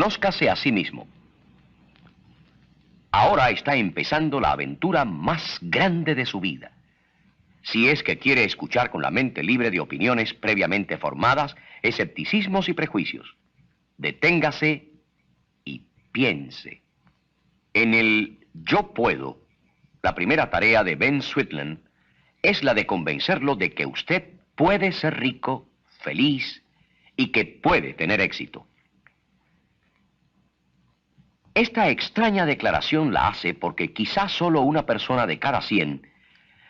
Conózcase a sí mismo. Ahora está empezando la aventura más grande de su vida. Si es que quiere escuchar con la mente libre de opiniones previamente formadas, escepticismos y prejuicios, deténgase y piense. En el Yo Puedo, la primera tarea de Ben Sweetland es la de convencerlo de que usted puede ser rico, feliz y que puede tener éxito. Esta extraña declaración la hace porque quizás solo una persona de cada 100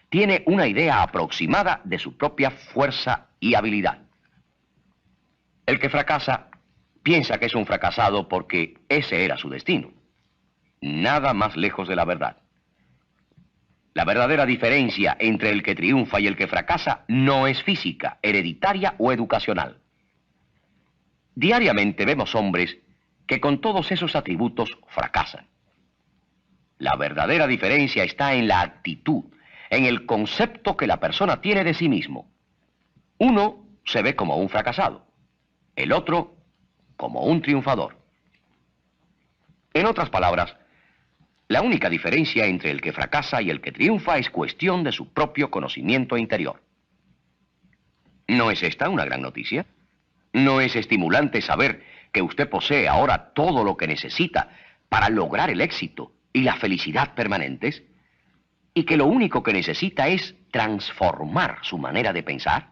tiene una idea aproximada de su propia fuerza y habilidad. El que fracasa piensa que es un fracasado porque ese era su destino. Nada más lejos de la verdad. La verdadera diferencia entre el que triunfa y el que fracasa no es física, hereditaria o educacional. Diariamente vemos hombres que con todos esos atributos fracasan. La verdadera diferencia está en la actitud, en el concepto que la persona tiene de sí mismo. Uno se ve como un fracasado, el otro como un triunfador. En otras palabras, la única diferencia entre el que fracasa y el que triunfa es cuestión de su propio conocimiento interior. ¿No es esta una gran noticia? ¿No es estimulante saber que usted posee ahora todo lo que necesita para lograr el éxito y la felicidad permanentes? ¿Y que lo único que necesita es transformar su manera de pensar?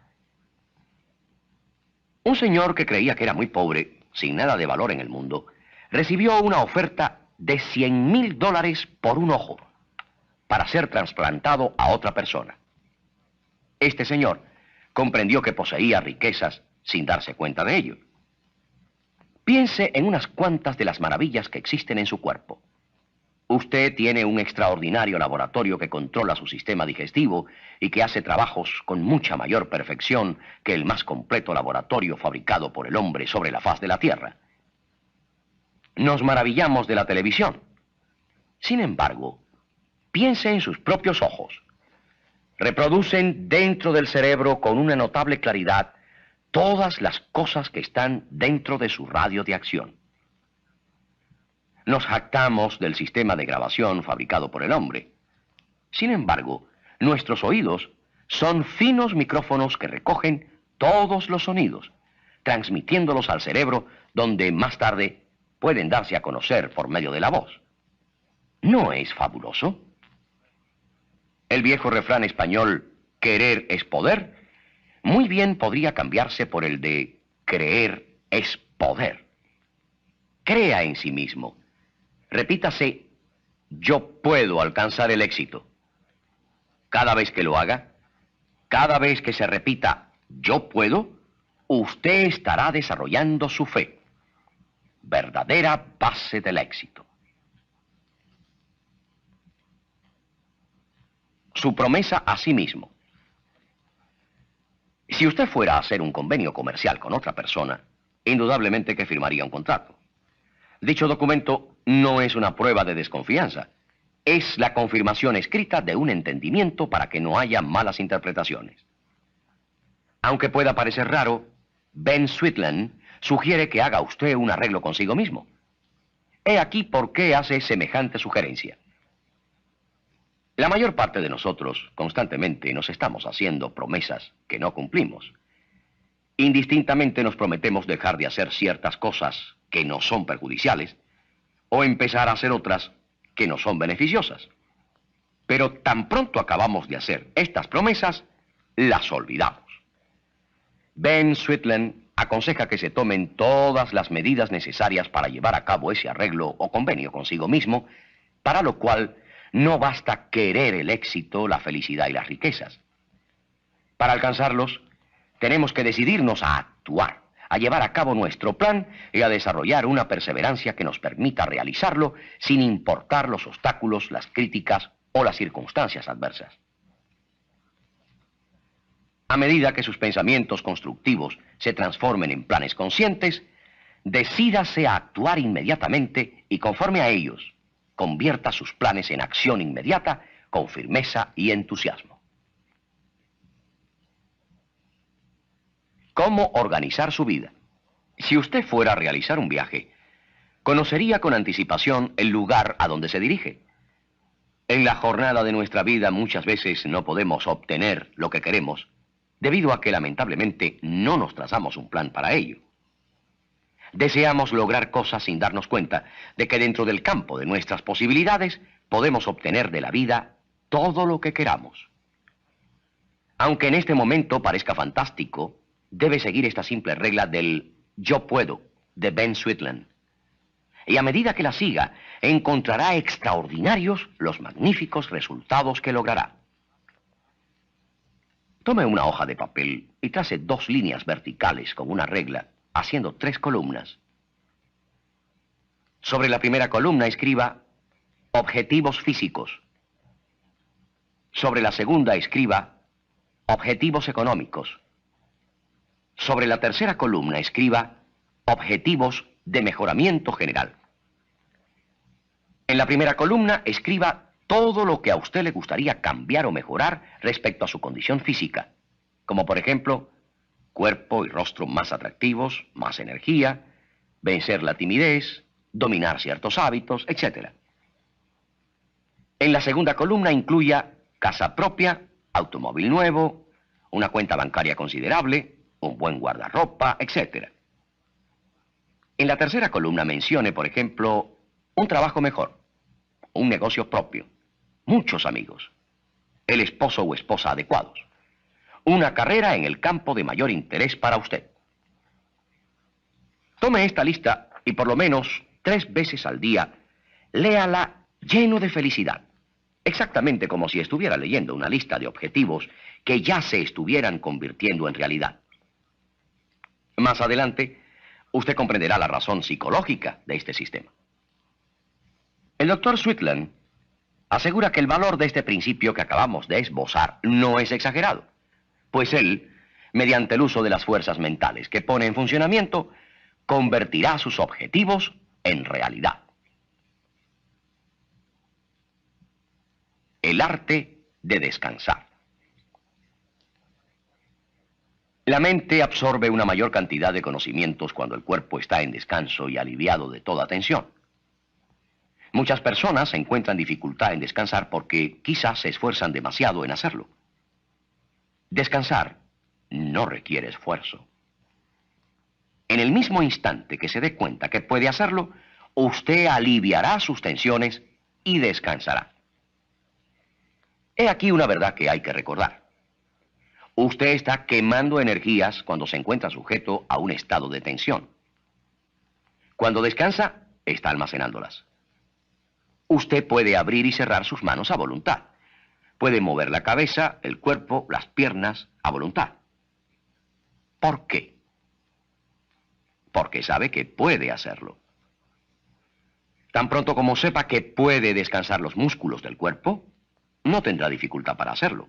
Un señor que creía que era muy pobre, sin nada de valor en el mundo, recibió una oferta de $100,000 por un ojo para ser trasplantado a otra persona. Este señor comprendió que poseía riquezas sin darse cuenta de ello. Piense en unas cuantas de las maravillas que existen en su cuerpo. Usted tiene un extraordinario laboratorio que controla su sistema digestivo y que hace trabajos con mucha mayor perfección que el más completo laboratorio fabricado por el hombre sobre la faz de la Tierra. Nos maravillamos de la televisión. Sin embargo, piense en sus propios ojos. Reproducen dentro del cerebro con una notable claridad todas las cosas que están dentro de su radio de acción. Nos jactamos del sistema de grabación fabricado por el hombre. Sin embargo, nuestros oídos son finos micrófonos que recogen todos los sonidos, transmitiéndolos al cerebro, donde más tarde pueden darse a conocer por medio de la voz. ¿No es fabuloso? El viejo refrán español, querer es poder, muy bien podría cambiarse por el de creer es poder. Crea en sí mismo. Repítase, yo puedo alcanzar el éxito. Cada vez que lo haga, cada vez que se repita, yo puedo, usted estará desarrollando su fe, verdadera base del éxito. Su promesa a sí mismo. Si usted fuera a hacer un convenio comercial con otra persona, indudablemente que firmaría un contrato. Dicho documento no es una prueba de desconfianza, es la confirmación escrita de un entendimiento para que no haya malas interpretaciones. Aunque pueda parecer raro, Ben Sweetland sugiere que haga usted un arreglo consigo mismo. He aquí por qué hace semejante sugerencia. La mayor parte de nosotros constantemente nos estamos haciendo promesas que no cumplimos. Indistintamente nos prometemos dejar de hacer ciertas cosas que nos son perjudiciales o empezar a hacer otras que nos son beneficiosas. Pero tan pronto acabamos de hacer estas promesas, las olvidamos. Ben Sweetland aconseja que se tomen todas las medidas necesarias para llevar a cabo ese arreglo o convenio consigo mismo, para lo cual no basta querer el éxito, la felicidad y las riquezas. Para alcanzarlos, tenemos que decidirnos a actuar, a llevar a cabo nuestro plan y a desarrollar una perseverancia que nos permita realizarlo sin importar los obstáculos, las críticas o las circunstancias adversas. A medida que sus pensamientos constructivos se transformen en planes conscientes, decídase a actuar inmediatamente y conforme a ellos, convierta sus planes en acción inmediata con firmeza y entusiasmo. ¿Cómo organizar su vida? Si usted fuera a realizar un viaje, conocería con anticipación el lugar a donde se dirige. En la jornada de nuestra vida muchas veces no podemos obtener lo que queremos, debido a que lamentablemente no nos trazamos un plan para ello. Deseamos lograr cosas sin darnos cuenta de que dentro del campo de nuestras posibilidades podemos obtener de la vida todo lo que queramos. Aunque en este momento parezca fantástico, debe seguir esta simple regla del yo puedo de Ben Sweetland. Y a medida que la siga, encontrará extraordinarios los magníficos resultados que logrará. Tome una hoja de papel y trace 2 líneas verticales con una regla, haciendo 3 columnas. Sobre la primera columna escriba objetivos físicos. Sobre la segunda escriba objetivos económicos. Sobre la tercera columna escriba objetivos de mejoramiento general. En la primera columna escriba todo lo que a usted le gustaría cambiar o mejorar respecto a su condición física, como por ejemplo, cuerpo y rostro más atractivos, más energía, vencer la timidez, dominar ciertos hábitos, etc. En la segunda columna incluya casa propia, automóvil nuevo, una cuenta bancaria considerable, un buen guardarropa, etc. En la tercera columna mencione, por ejemplo, un trabajo mejor, un negocio propio, muchos amigos, el esposo o esposa adecuados, una carrera en el campo de mayor interés para usted. Tome esta lista y por lo menos 3 veces al día, léala lleno de felicidad, exactamente como si estuviera leyendo una lista de objetivos que ya se estuvieran convirtiendo en realidad. Más adelante, usted comprenderá la razón psicológica de este sistema. El Dr. Sweetland asegura que el valor de este principio que acabamos de esbozar no es exagerado, pues él, mediante el uso de las fuerzas mentales que pone en funcionamiento, convertirá sus objetivos en realidad. El arte de descansar. La mente absorbe una mayor cantidad de conocimientos cuando el cuerpo está en descanso y aliviado de toda tensión. Muchas personas encuentran dificultad en descansar porque quizás se esfuerzan demasiado en hacerlo. Descansar no requiere esfuerzo. En el mismo instante que se dé cuenta que puede hacerlo, usted aliviará sus tensiones y descansará. He aquí una verdad que hay que recordar. Usted está quemando energías cuando se encuentra sujeto a un estado de tensión. Cuando descansa, está almacenándolas. Usted puede abrir y cerrar sus manos a voluntad. Puede mover la cabeza, el cuerpo, las piernas a voluntad. ¿Por qué? Porque sabe que puede hacerlo. Tan pronto como sepa que puede descansar los músculos del cuerpo, no tendrá dificultad para hacerlo.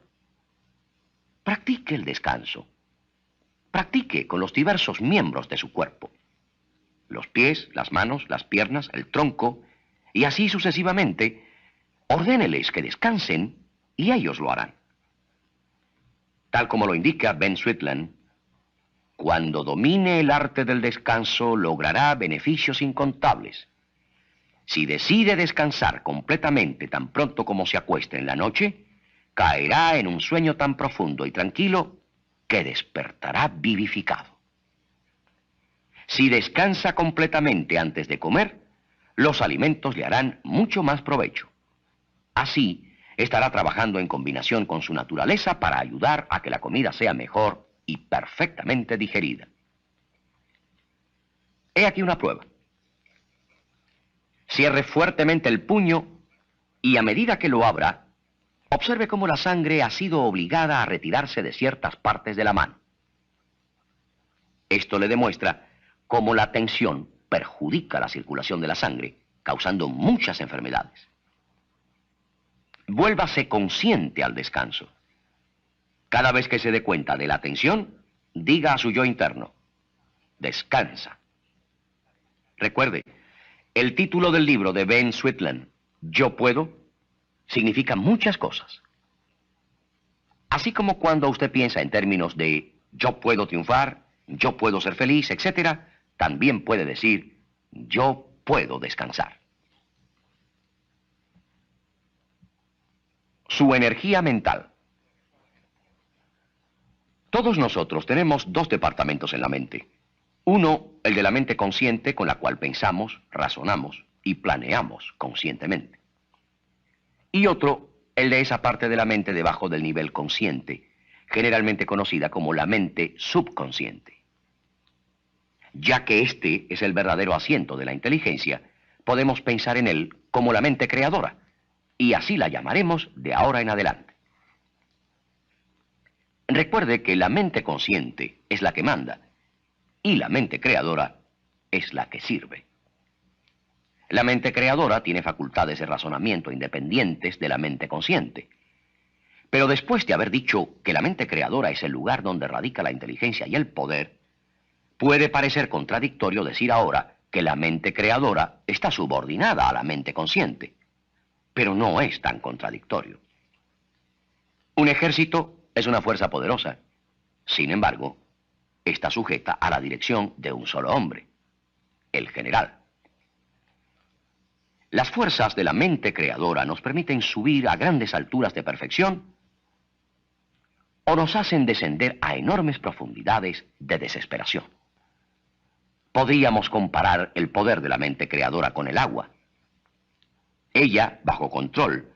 Practique el descanso. Practique con los diversos miembros de su cuerpo. Los pies, las manos, las piernas, el tronco, y así sucesivamente. Ordéneles que descansen y ellos lo harán. Tal como lo indica Ben Sweetland, cuando domine el arte del descanso logrará beneficios incontables. Si decide descansar completamente tan pronto como se acueste en la noche, caerá en un sueño tan profundo y tranquilo que despertará vivificado. Si descansa completamente antes de comer, los alimentos le harán mucho más provecho. Así, estará trabajando en combinación con su naturaleza para ayudar a que la comida sea mejor y perfectamente digerida. He aquí una prueba. Cierre fuertemente el puño y a medida que lo abra, observe cómo la sangre ha sido obligada a retirarse de ciertas partes de la mano. Esto le demuestra cómo la tensión perjudica la circulación de la sangre, causando muchas enfermedades. Vuélvase consciente al descanso. Cada vez que se dé cuenta de la tensión, diga a su yo interno: descansa. Recuerde, el título del libro de Ben Sweetland, Yo Puedo, significa muchas cosas. Así como cuando usted piensa en términos de yo puedo triunfar, yo puedo ser feliz, etc., también puede decir yo puedo. puedo descansar. Su energía mental. Todos nosotros tenemos dos departamentos en la mente. Uno, el de la mente consciente, con la cual pensamos, razonamos y planeamos conscientemente. Y otro, el de esa parte de la mente debajo del nivel consciente, generalmente conocida como la mente subconsciente. Ya que este es el verdadero asiento de la inteligencia, podemos pensar en él como la mente creadora, y así la llamaremos de ahora en adelante. Recuerde que la mente consciente es la que manda, y la mente creadora es la que sirve. La mente creadora tiene facultades de razonamiento independientes de la mente consciente. Pero después de haber dicho que la mente creadora es el lugar donde radica la inteligencia y el poder, puede parecer contradictorio decir ahora que la mente creadora está subordinada a la mente consciente. Pero no es tan contradictorio. Un ejército es una fuerza poderosa. Sin embargo, está sujeta a la dirección de un solo hombre, el general. Las fuerzas de la mente creadora nos permiten subir a grandes alturas de perfección o nos hacen descender a enormes profundidades de desesperación. Podríamos comparar el poder de la mente creadora con el agua. Ella, bajo control,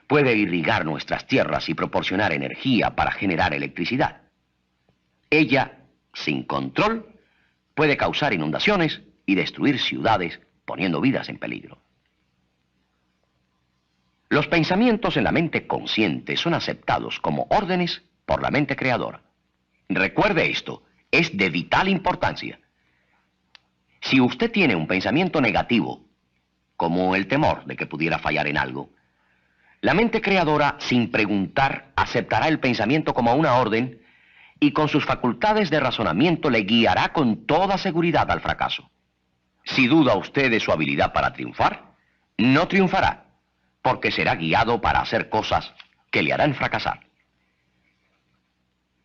puede irrigar nuestras tierras y proporcionar energía para generar electricidad. Ella, sin control, puede causar inundaciones y destruir ciudades, poniendo vidas en peligro. Los pensamientos en la mente consciente son aceptados como órdenes por la mente creadora. Recuerde esto, es de vital importancia. Si usted tiene un pensamiento negativo, como el temor de que pudiera fallar en algo, la mente creadora, sin preguntar, aceptará el pensamiento como una orden y con sus facultades de razonamiento le guiará con toda seguridad al fracaso. Si duda usted de su habilidad para triunfar, no triunfará, porque será guiado para hacer cosas que le harán fracasar.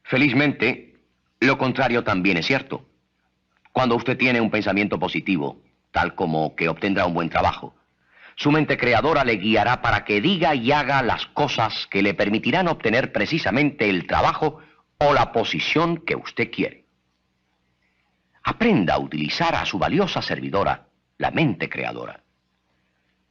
Felizmente, lo contrario también es cierto. Cuando usted tiene un pensamiento positivo, tal como que obtendrá un buen trabajo, su mente creadora le guiará para que diga y haga las cosas que le permitirán obtener precisamente el trabajo o la posición que usted quiere. Aprenda a utilizar a su valiosa servidora, la mente creadora.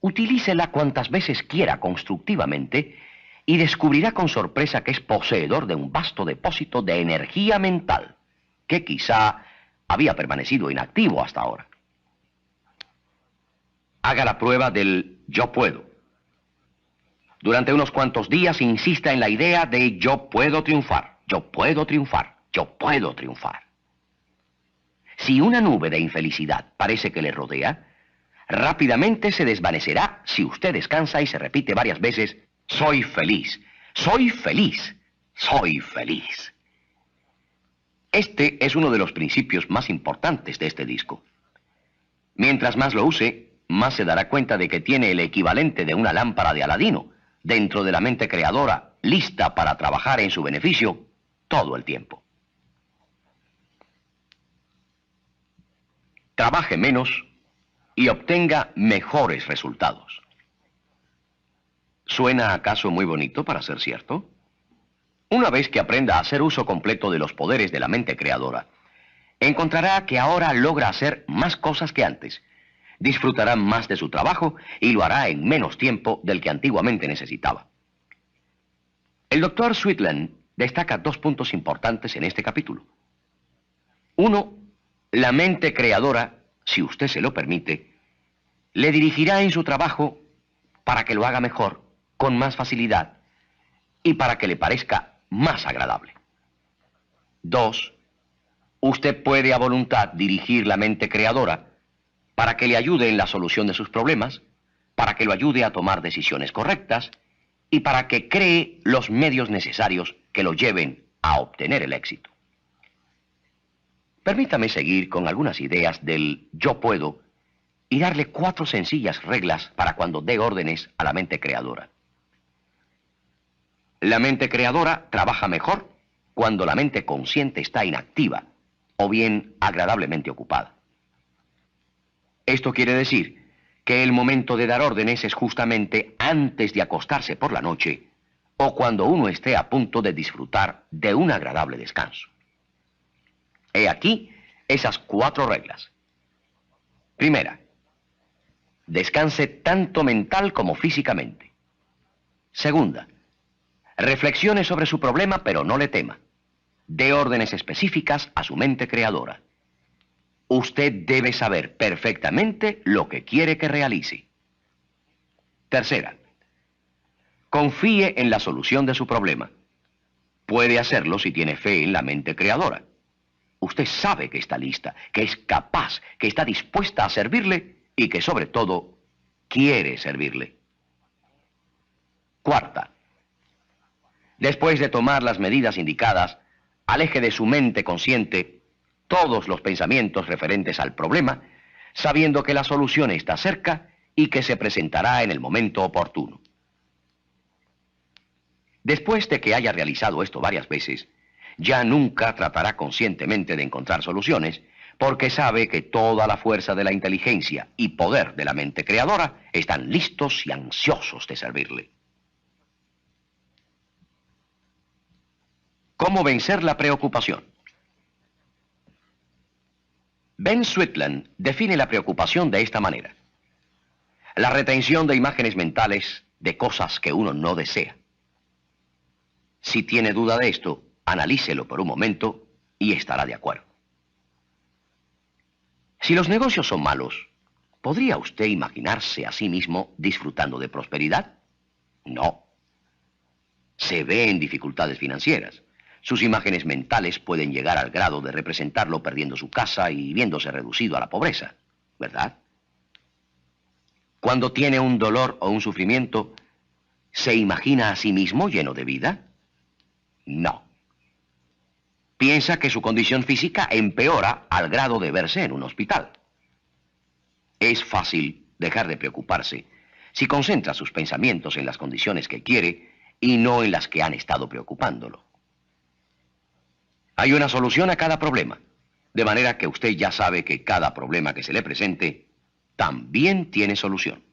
Utilícela cuantas veces quiera constructivamente y descubrirá con sorpresa que es poseedor de un vasto depósito de energía mental, que quizá había permanecido inactivo hasta ahora. Haga la prueba del yo puedo. Durante unos cuantos días insista en la idea de yo puedo triunfar, yo puedo triunfar, yo puedo triunfar. Si una nube de infelicidad parece que le rodea, rápidamente se desvanecerá si usted descansa y se repite varias veces, soy feliz, soy feliz, soy feliz. Este es uno de los principios más importantes de este disco. Mientras más lo use, más se dará cuenta de que tiene el equivalente de una lámpara de Aladino dentro de la mente creadora, lista para trabajar en su beneficio todo el tiempo. Trabaje menos y obtenga mejores resultados. ¿Suena acaso muy bonito para ser cierto? Una vez que aprenda a hacer uso completo de los poderes de la mente creadora, encontrará que ahora logra hacer más cosas que antes, disfrutará más de su trabajo y lo hará en menos tiempo del que antiguamente necesitaba. El Dr. Sweetland destaca dos puntos importantes en este capítulo. Uno, la mente creadora, si usted se lo permite, le dirigirá en su trabajo para que lo haga mejor, con más facilidad y para que le parezca más agradable. Dos, usted puede a voluntad dirigir la mente creadora para que le ayude en la solución de sus problemas, para que lo ayude a tomar decisiones correctas y para que cree los medios necesarios que lo lleven a obtener el éxito. Permítame seguir con algunas ideas del yo puedo y darle 4 sencillas reglas para cuando dé órdenes a la mente creadora. La mente creadora trabaja mejor cuando la mente consciente está inactiva o bien agradablemente ocupada. Esto quiere decir que el momento de dar órdenes es justamente antes de acostarse por la noche o cuando uno esté a punto de disfrutar de un agradable descanso. He aquí esas 4 reglas. Primera, descanse tanto mental como físicamente. Segunda, reflexione sobre su problema pero no le tema. Dé órdenes específicas a su mente creadora. Usted debe saber perfectamente lo que quiere que realice. Tercera, confíe en la solución de su problema. Puede hacerlo si tiene fe en la mente creadora. Usted sabe que está lista, que es capaz, que está dispuesta a servirle y que sobre todo quiere servirle. Cuarta, después de tomar las medidas indicadas, aleje de su mente consciente todos los pensamientos referentes al problema, sabiendo que la solución está cerca y que se presentará en el momento oportuno. Después de que haya realizado esto varias veces, ya nunca tratará conscientemente de encontrar soluciones, porque sabe que toda la fuerza de la inteligencia y poder de la mente creadora están listos y ansiosos de servirle. ¿Cómo vencer la preocupación? Ben Sweetland define la preocupación de esta manera: la retención de imágenes mentales de cosas que uno no desea. Si tiene duda de esto, analícelo por un momento y estará de acuerdo. Si los negocios son malos, ¿podría usted imaginarse a sí mismo disfrutando de prosperidad? No. Se ve en dificultades financieras. Sus imágenes mentales pueden llegar al grado de representarlo perdiendo su casa y viéndose reducido a la pobreza, ¿verdad? Cuando tiene un dolor o un sufrimiento, ¿se imagina a sí mismo lleno de vida? No. Piensa que su condición física empeora al grado de verse en un hospital. Es fácil dejar de preocuparse si concentra sus pensamientos en las condiciones que quiere y no en las que han estado preocupándolo. Hay una solución a cada problema, de manera que usted ya sabe que cada problema que se le presente también tiene solución.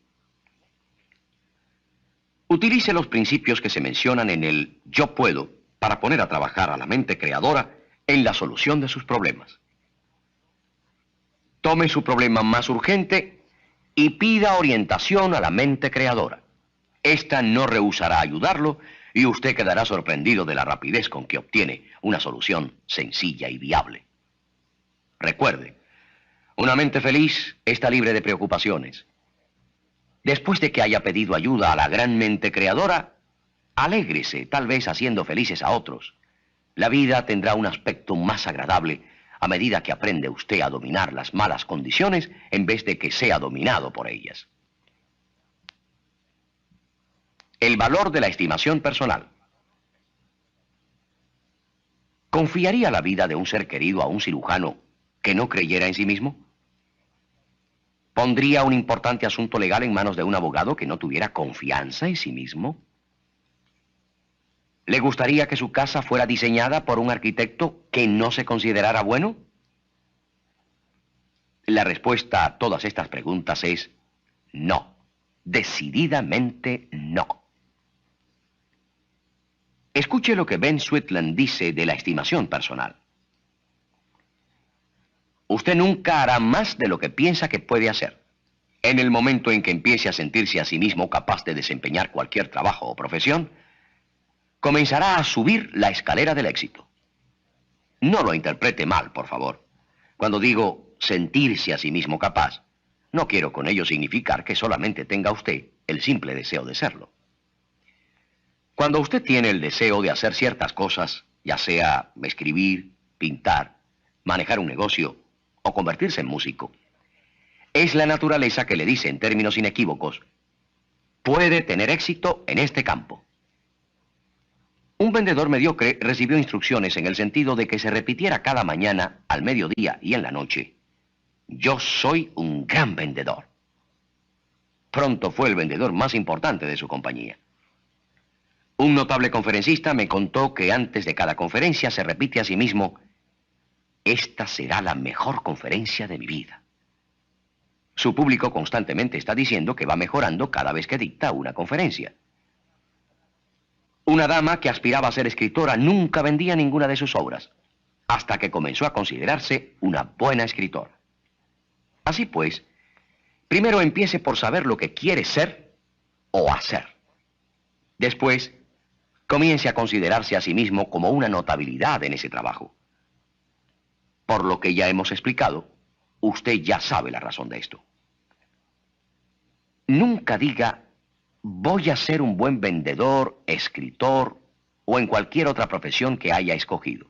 Utilice los principios que se mencionan en el yo puedo para poner a trabajar a la mente creadora en la solución de sus problemas. Tome su problema más urgente y pida orientación a la mente creadora. Esta no rehusará ayudarlo y usted quedará sorprendido de la rapidez con que obtiene una solución sencilla y viable. Recuerde, una mente feliz está libre de preocupaciones. Después de que haya pedido ayuda a la gran mente creadora, alégrese, tal vez haciendo felices a otros. La vida tendrá un aspecto más agradable a medida que aprende usted a dominar las malas condiciones en vez de que sea dominado por ellas. El valor de la estimación personal. ¿Confiaría la vida de un ser querido a un cirujano que no creyera en sí mismo? ¿Pondría un importante asunto legal en manos de un abogado que no tuviera confianza en sí mismo? ¿Le gustaría que su casa fuera diseñada por un arquitecto que no se considerara bueno? La respuesta a todas estas preguntas es no. Decididamente no. Escuche lo que Ben Sweetland dice de la estimación personal. Usted nunca hará más de lo que piensa que puede hacer. En el momento en que empiece a sentirse a sí mismo capaz de desempeñar cualquier trabajo o profesión, comenzará a subir la escalera del éxito. No lo interprete mal, por favor. Cuando digo sentirse a sí mismo capaz, no quiero con ello significar que solamente tenga usted el simple deseo de serlo. Cuando usted tiene el deseo de hacer ciertas cosas, ya sea escribir, pintar, manejar un negocio o convertirse en músico, es la naturaleza que le dice en términos inequívocos: puede tener éxito en este campo. Un vendedor mediocre recibió instrucciones en el sentido de que se repitiera cada mañana, al mediodía y en la noche: yo soy un gran vendedor. Pronto fue el vendedor más importante de su compañía. Un notable conferencista me contó que antes de cada conferencia se repite a sí mismo: esta será la mejor conferencia de mi vida. Su público constantemente está diciendo que va mejorando cada vez que dicta una conferencia. Una dama que aspiraba a ser escritora nunca vendía ninguna de sus obras, hasta que comenzó a considerarse una buena escritora. Así pues, primero empiece por saber lo que quiere ser o hacer. Después, comience a considerarse a sí mismo como una notabilidad en ese trabajo. Por lo que ya hemos explicado, usted ya sabe la razón de esto. Nunca diga, voy a ser un buen vendedor, escritor o en cualquier otra profesión que haya escogido.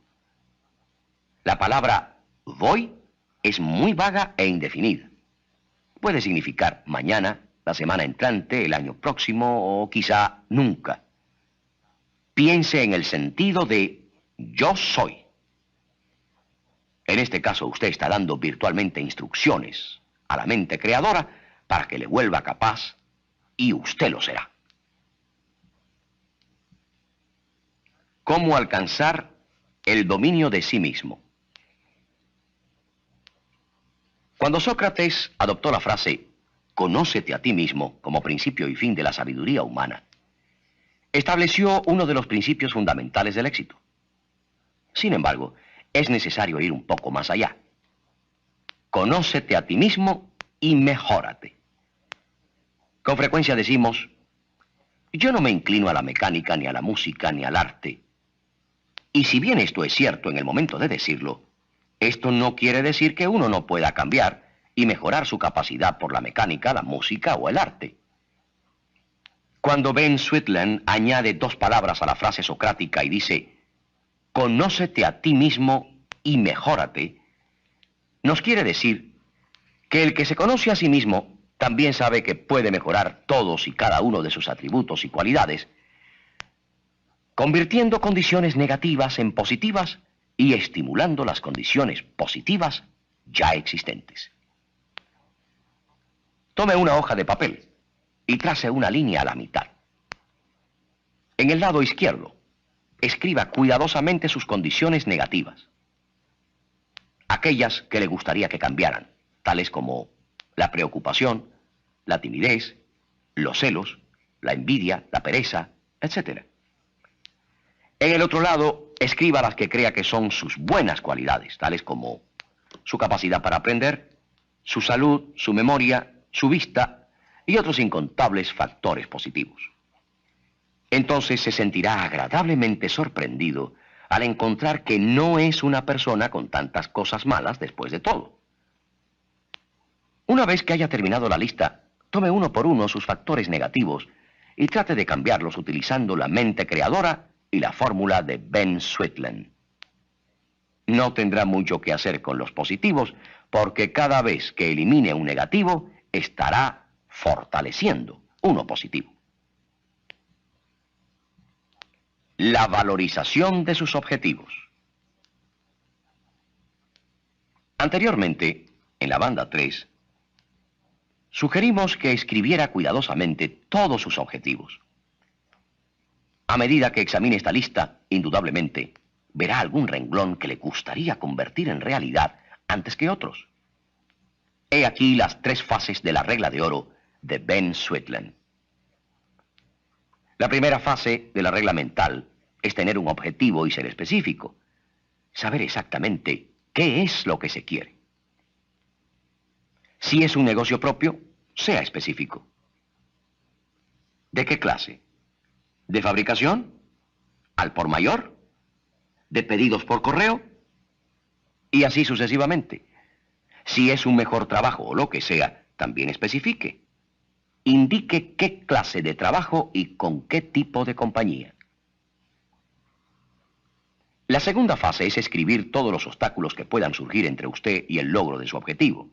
La palabra voy es muy vaga e indefinida. Puede significar mañana, la semana entrante, el año próximo o quizá nunca. Piense en el sentido de yo soy. En este caso usted está dando virtualmente instrucciones a la mente creadora para que le vuelva capaz y usted lo será. ¿Cómo alcanzar el dominio de sí mismo? Cuando Sócrates adoptó la frase «conócete a ti mismo» como principio y fin de la sabiduría humana, estableció uno de los principios fundamentales del éxito. Sin embargo, es necesario ir un poco más allá. Conócete a ti mismo y mejórate. Con frecuencia decimos, yo no me inclino a la mecánica, ni a la música, ni al arte. Y si bien esto es cierto en el momento de decirlo, esto no quiere decir que uno no pueda cambiar y mejorar su capacidad por la mecánica, la música o el arte. Cuando Ben Sweetland añade dos palabras a la frase socrática y dice, conócete a ti mismo y mejórate, nos quiere decir que el que se conoce a sí mismo también sabe que puede mejorar todos y cada uno de sus atributos y cualidades, convirtiendo condiciones negativas en positivas y estimulando las condiciones positivas ya existentes. Tome una hoja de papel y trace una línea a la mitad. En el lado izquierdo, escriba cuidadosamente sus condiciones negativas, aquellas que le gustaría que cambiaran, tales como la preocupación, la timidez, los celos, la envidia, la pereza, etc. En el otro lado, escriba las que crea que son sus buenas cualidades, tales como su capacidad para aprender, su salud, su memoria, su vista y otros incontables factores positivos. Entonces se sentirá agradablemente sorprendido al encontrar que no es una persona con tantas cosas malas después de todo. Una vez que haya terminado la lista, tome uno por uno sus factores negativos y trate de cambiarlos utilizando la mente creadora y la fórmula de Ben Sweetland. No tendrá mucho que hacer con los positivos, porque cada vez que elimine un negativo, estará fortaleciendo uno positivo. La valorización de sus objetivos. Anteriormente, en la banda 3, sugerimos que escribiera cuidadosamente todos sus objetivos. A medida que examine esta lista, indudablemente, verá algún renglón que le gustaría convertir en realidad antes que otros. He aquí las 3 fases de la regla de oro de Ben Sweetland. La primera fase de la regla mental es tener un objetivo y ser específico. Saber exactamente qué es lo que se quiere. Si es un negocio propio, sea específico. ¿De qué clase? ¿De fabricación? ¿Al por mayor? ¿De pedidos por correo? Y así sucesivamente. Si es un mejor trabajo o lo que sea, también especifique. Indique qué clase de trabajo y con qué tipo de compañía. La segunda fase es escribir todos los obstáculos que puedan surgir entre usted y el logro de su objetivo.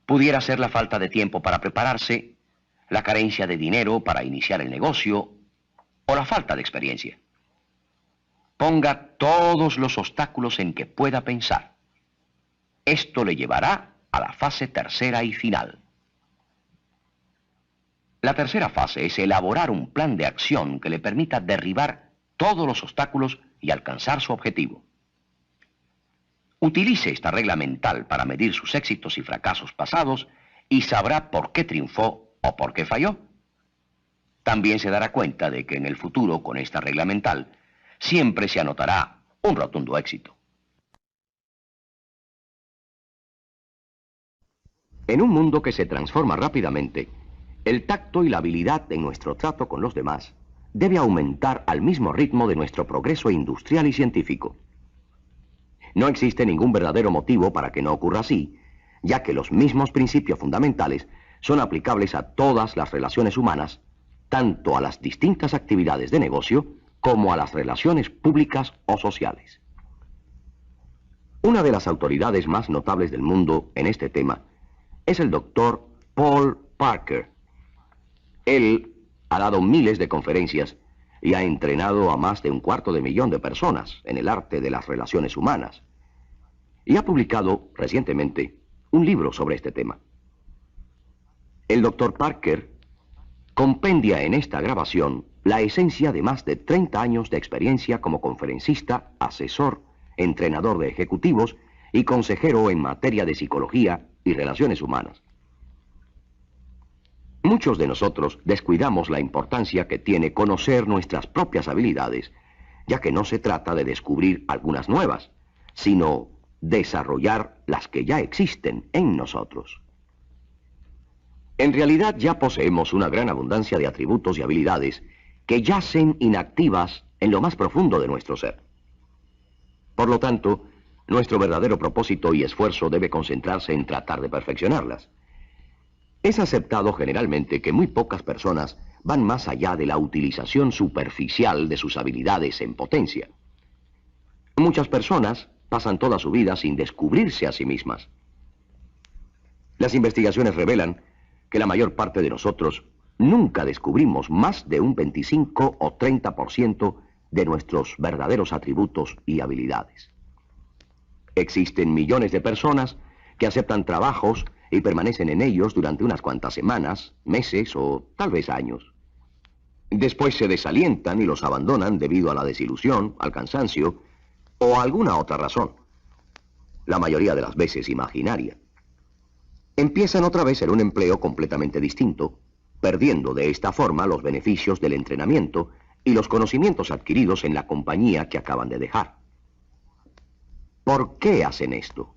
Pudiera ser la falta de tiempo para prepararse, la carencia de dinero para iniciar el negocio o la falta de experiencia. Ponga todos los obstáculos en que pueda pensar. Esto le llevará a la fase tercera y final. La tercera fase es elaborar un plan de acción que le permita derribar todos los obstáculos y alcanzar su objetivo. Utilice esta regla mental para medir sus éxitos y fracasos pasados y sabrá por qué triunfó o por qué falló. También se dará cuenta de que en el futuro, con esta regla mental, siempre se anotará un rotundo éxito. En un mundo que se transforma rápidamente, el tacto y la habilidad en nuestro trato con los demás debe aumentar al mismo ritmo de nuestro progreso industrial y científico. No existe ningún verdadero motivo para que no ocurra así, ya que los mismos principios fundamentales son aplicables a todas las relaciones humanas, tanto a las distintas actividades de negocio como a las relaciones públicas o sociales. Una de las autoridades más notables del mundo en este tema es el doctor Paul Parker. Él ha dado miles de conferencias y ha entrenado a más de 250.000 de personas en el arte de las relaciones humanas. Y ha publicado recientemente un libro sobre este tema. El doctor Parker compendia en esta grabación la esencia de más de 30 años de experiencia como conferencista, asesor, entrenador de ejecutivos y consejero en materia de psicología y relaciones humanas. Muchos de nosotros descuidamos la importancia que tiene conocer nuestras propias habilidades, ya que no se trata de descubrir algunas nuevas, sino desarrollar las que ya existen en nosotros. En realidad ya poseemos una gran abundancia de atributos y habilidades que yacen inactivas en lo más profundo de nuestro ser. Por lo tanto, nuestro verdadero propósito y esfuerzo debe concentrarse en tratar de perfeccionarlas. Es aceptado generalmente que muy pocas personas van más allá de la utilización superficial de sus habilidades en potencia. Muchas personas pasan toda su vida sin descubrirse a sí mismas. Las investigaciones revelan que la mayor parte de nosotros nunca descubrimos más de un 25 o 30% de nuestros verdaderos atributos y habilidades. Existen millones de personas que aceptan trabajos y permanecen en ellos durante unas cuantas semanas, meses o tal vez años. Después se desalientan y los abandonan debido a la desilusión, al cansancio o a alguna otra razón, la mayoría de las veces imaginaria. Empiezan otra vez en un empleo completamente distinto, perdiendo de esta forma los beneficios del entrenamiento y los conocimientos adquiridos en la compañía que acaban de dejar. ¿Por qué hacen esto?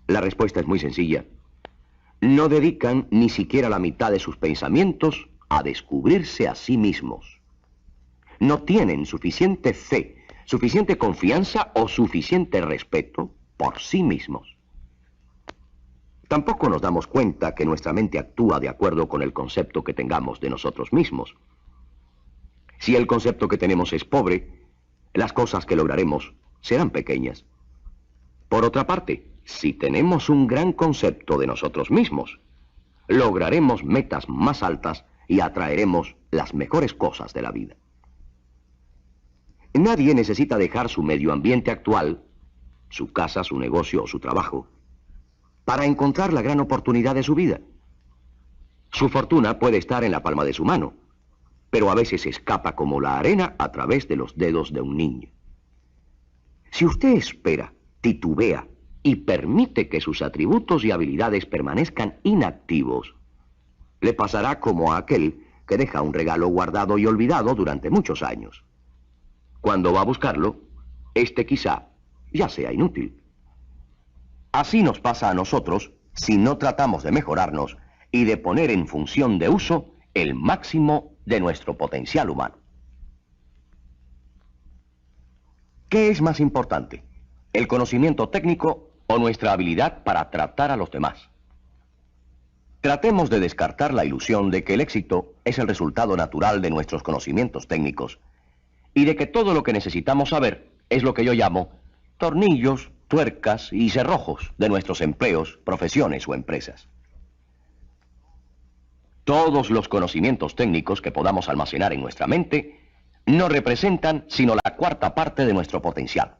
La respuesta es muy sencilla. No dedican ni siquiera la mitad de sus pensamientos a descubrirse a sí mismos. No tienen suficiente fe, suficiente confianza o suficiente respeto por sí mismos. Tampoco nos damos cuenta que nuestra mente actúa de acuerdo con el concepto que tengamos de nosotros mismos. Si el concepto que tenemos es pobre, las cosas que lograremos serán pequeñas. Por otra parte, si tenemos un gran concepto de nosotros mismos, lograremos metas más altas y atraeremos las mejores cosas de la vida. Nadie necesita dejar su medio ambiente actual, su casa, su negocio o su trabajo, para encontrar la gran oportunidad de su vida. Su fortuna puede estar en la palma de su mano, pero a veces escapa como la arena a través de los dedos de un niño. Si usted espera, titubea y permite que sus atributos y habilidades permanezcan inactivos, le pasará como a aquel que deja un regalo guardado y olvidado durante muchos años. Cuando va a buscarlo, este quizá ya sea inútil. Así nos pasa a nosotros si no tratamos de mejorarnos y de poner en función de uso el máximo de nuestro potencial humano. ¿Qué es más importante? ¿El conocimiento técnico o nuestra habilidad para tratar a los demás? Tratemos de descartar la ilusión de que el éxito es el resultado natural de nuestros conocimientos técnicos y de que todo lo que necesitamos saber es lo que yo llamo tornillos, tuercas y cerrojos de nuestros empleos, profesiones o empresas. Todos los conocimientos técnicos que podamos almacenar en nuestra mente no representan sino la cuarta parte de nuestro potencial.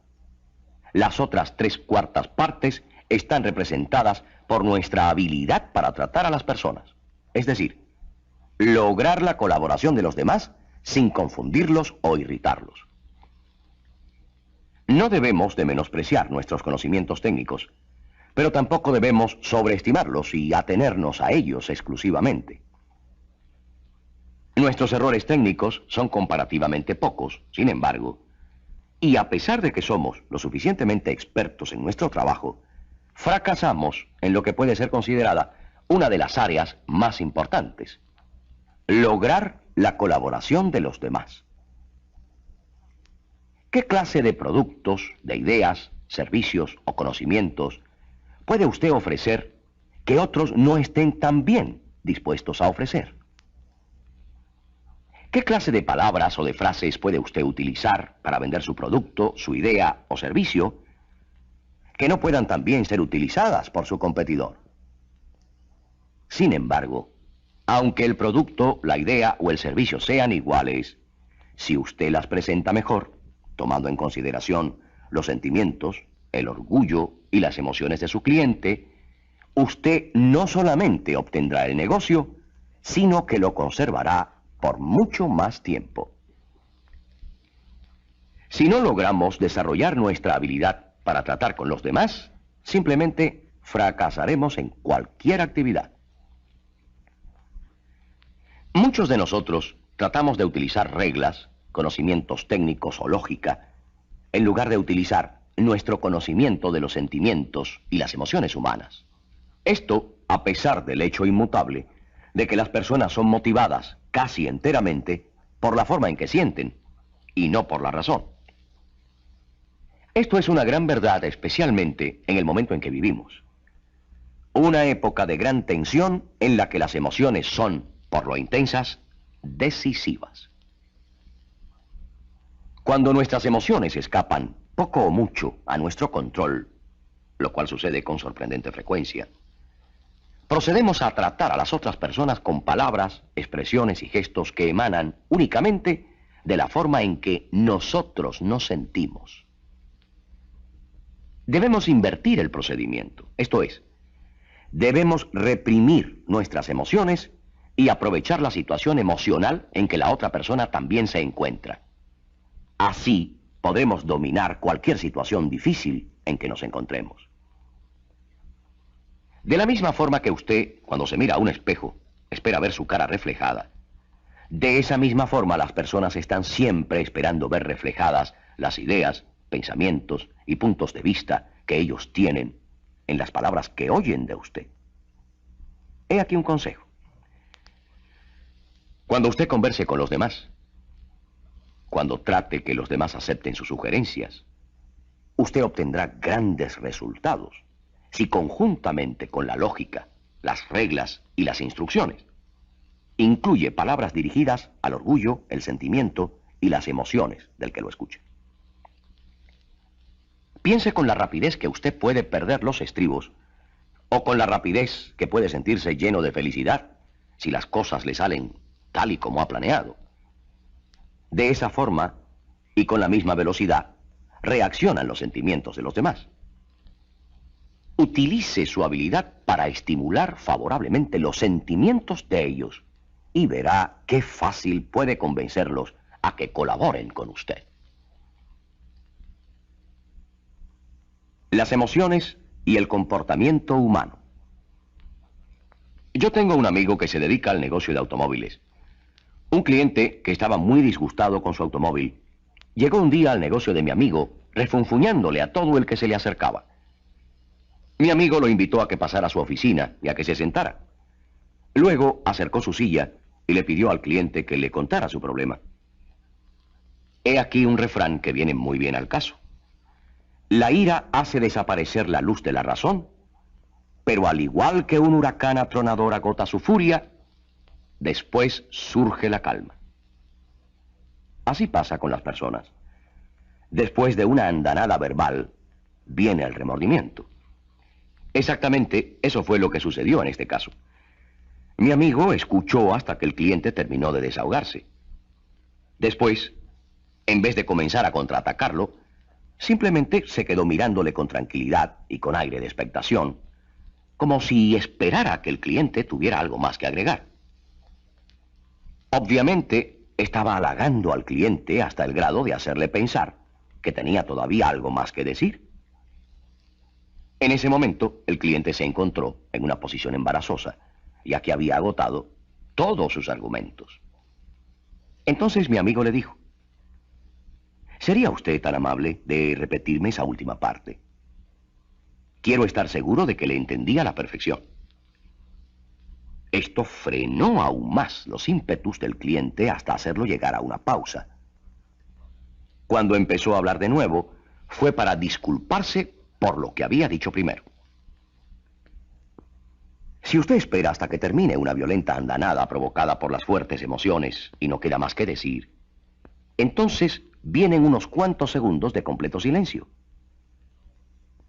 Las otras 3/4 partes están representadas por nuestra habilidad para tratar a las personas. Es decir, lograr la colaboración de los demás sin confundirlos o irritarlos. No debemos de menospreciar nuestros conocimientos técnicos, Pero tampoco debemos sobreestimarlos y atenernos a ellos exclusivamente. Nuestros errores técnicos son comparativamente pocos, sin embargo, y a pesar de que somos lo suficientemente expertos en nuestro trabajo, fracasamos en lo que puede ser considerada una de las áreas más importantes: lograr la colaboración de los demás. ¿Qué clase de productos, de ideas, servicios o conocimientos puede usted ofrecer que otros no estén tan bien dispuestos a ofrecer? ¿Qué clase de palabras o de frases puede usted utilizar para vender su producto, su idea o servicio que no puedan también ser utilizadas por su competidor? Sin embargo, aunque el producto, la idea o el servicio sean iguales, si usted las presenta mejor, tomando en consideración los sentimientos, el orgullo y las emociones de su cliente, usted no solamente obtendrá el negocio, sino que lo conservará por mucho más tiempo. Si no logramos desarrollar nuestra habilidad para tratar con los demás, simplemente fracasaremos en cualquier actividad. Muchos de nosotros tratamos de utilizar reglas, conocimientos técnicos o lógica, en lugar de utilizar nuestro conocimiento de los sentimientos y las emociones humanas. Esto, a pesar del hecho inmutable de que las personas son motivadas casi enteramente por la forma en que sienten, y no por la razón. Esto es una gran verdad, especialmente en el momento en que vivimos. Una época de gran tensión en la que las emociones son, por lo intensas, decisivas. Cuando nuestras emociones escapan poco o mucho a nuestro control, lo cual sucede con sorprendente frecuencia, procedemos a tratar a las otras personas con palabras, expresiones y gestos que emanan únicamente de la forma en que nosotros nos sentimos. Debemos invertir el procedimiento, esto es, debemos reprimir nuestras emociones y aprovechar la situación emocional en que la otra persona también se encuentra. Así podremos dominar cualquier situación difícil en que nos encontremos. De la misma forma que usted, cuando se mira a un espejo, espera ver su cara reflejada, de esa misma forma las personas están siempre esperando ver reflejadas las ideas, pensamientos y puntos de vista que ellos tienen en las palabras que oyen de usted. He aquí un consejo. Cuando usted converse con los demás, cuando trate que los demás acepten sus sugerencias, usted obtendrá grandes resultados si conjuntamente con la lógica, las reglas y las instrucciones, incluye palabras dirigidas al orgullo, el sentimiento y las emociones del que lo escuche. Piense con la rapidez que usted puede perder los estribos, o con la rapidez que puede sentirse lleno de felicidad si las cosas le salen tal y como ha planeado. De esa forma, y con la misma velocidad, reaccionan los sentimientos de los demás. Utilice su habilidad para estimular favorablemente los sentimientos de ellos y verá qué fácil puede convencerlos a que colaboren con usted. Las emociones y el comportamiento humano. Yo tengo un amigo que se dedica al negocio de automóviles. Un cliente que estaba muy disgustado con su automóvil llegó un día al negocio de mi amigo refunfuñándole a todo el que se le acercaba. Mi amigo lo invitó a que pasara a su oficina y a que se sentara. Luego acercó su silla y le pidió al cliente que le contara su problema. He aquí un refrán que viene muy bien al caso. La ira hace desaparecer la luz de la razón, pero al igual que un huracán atronador agota su furia, después surge la calma. Así pasa con las personas. Después de una andanada verbal, viene el remordimiento. Exactamente eso fue lo que sucedió en este caso. Mi amigo escuchó hasta que el cliente terminó de desahogarse. Después, en vez de comenzar a contraatacarlo, simplemente se quedó mirándole con tranquilidad y con aire de expectación, como si esperara que el cliente tuviera algo más que agregar. Obviamente, estaba halagando al cliente hasta el grado de hacerle pensar que tenía todavía algo más que decir. En ese momento, el cliente se encontró en una posición embarazosa, ya que había agotado todos sus argumentos. Entonces mi amigo le dijo: ¿sería usted tan amable de repetirme esa última parte? Quiero estar seguro de que le entendí a la perfección. Esto frenó aún más los ímpetus del cliente hasta hacerlo llegar a una pausa. Cuando empezó a hablar de nuevo, fue para disculparse por lo que había dicho primero. Si usted espera hasta que termine una violenta andanada provocada por las fuertes emociones y no queda más que decir, entonces vienen unos cuantos segundos de completo silencio.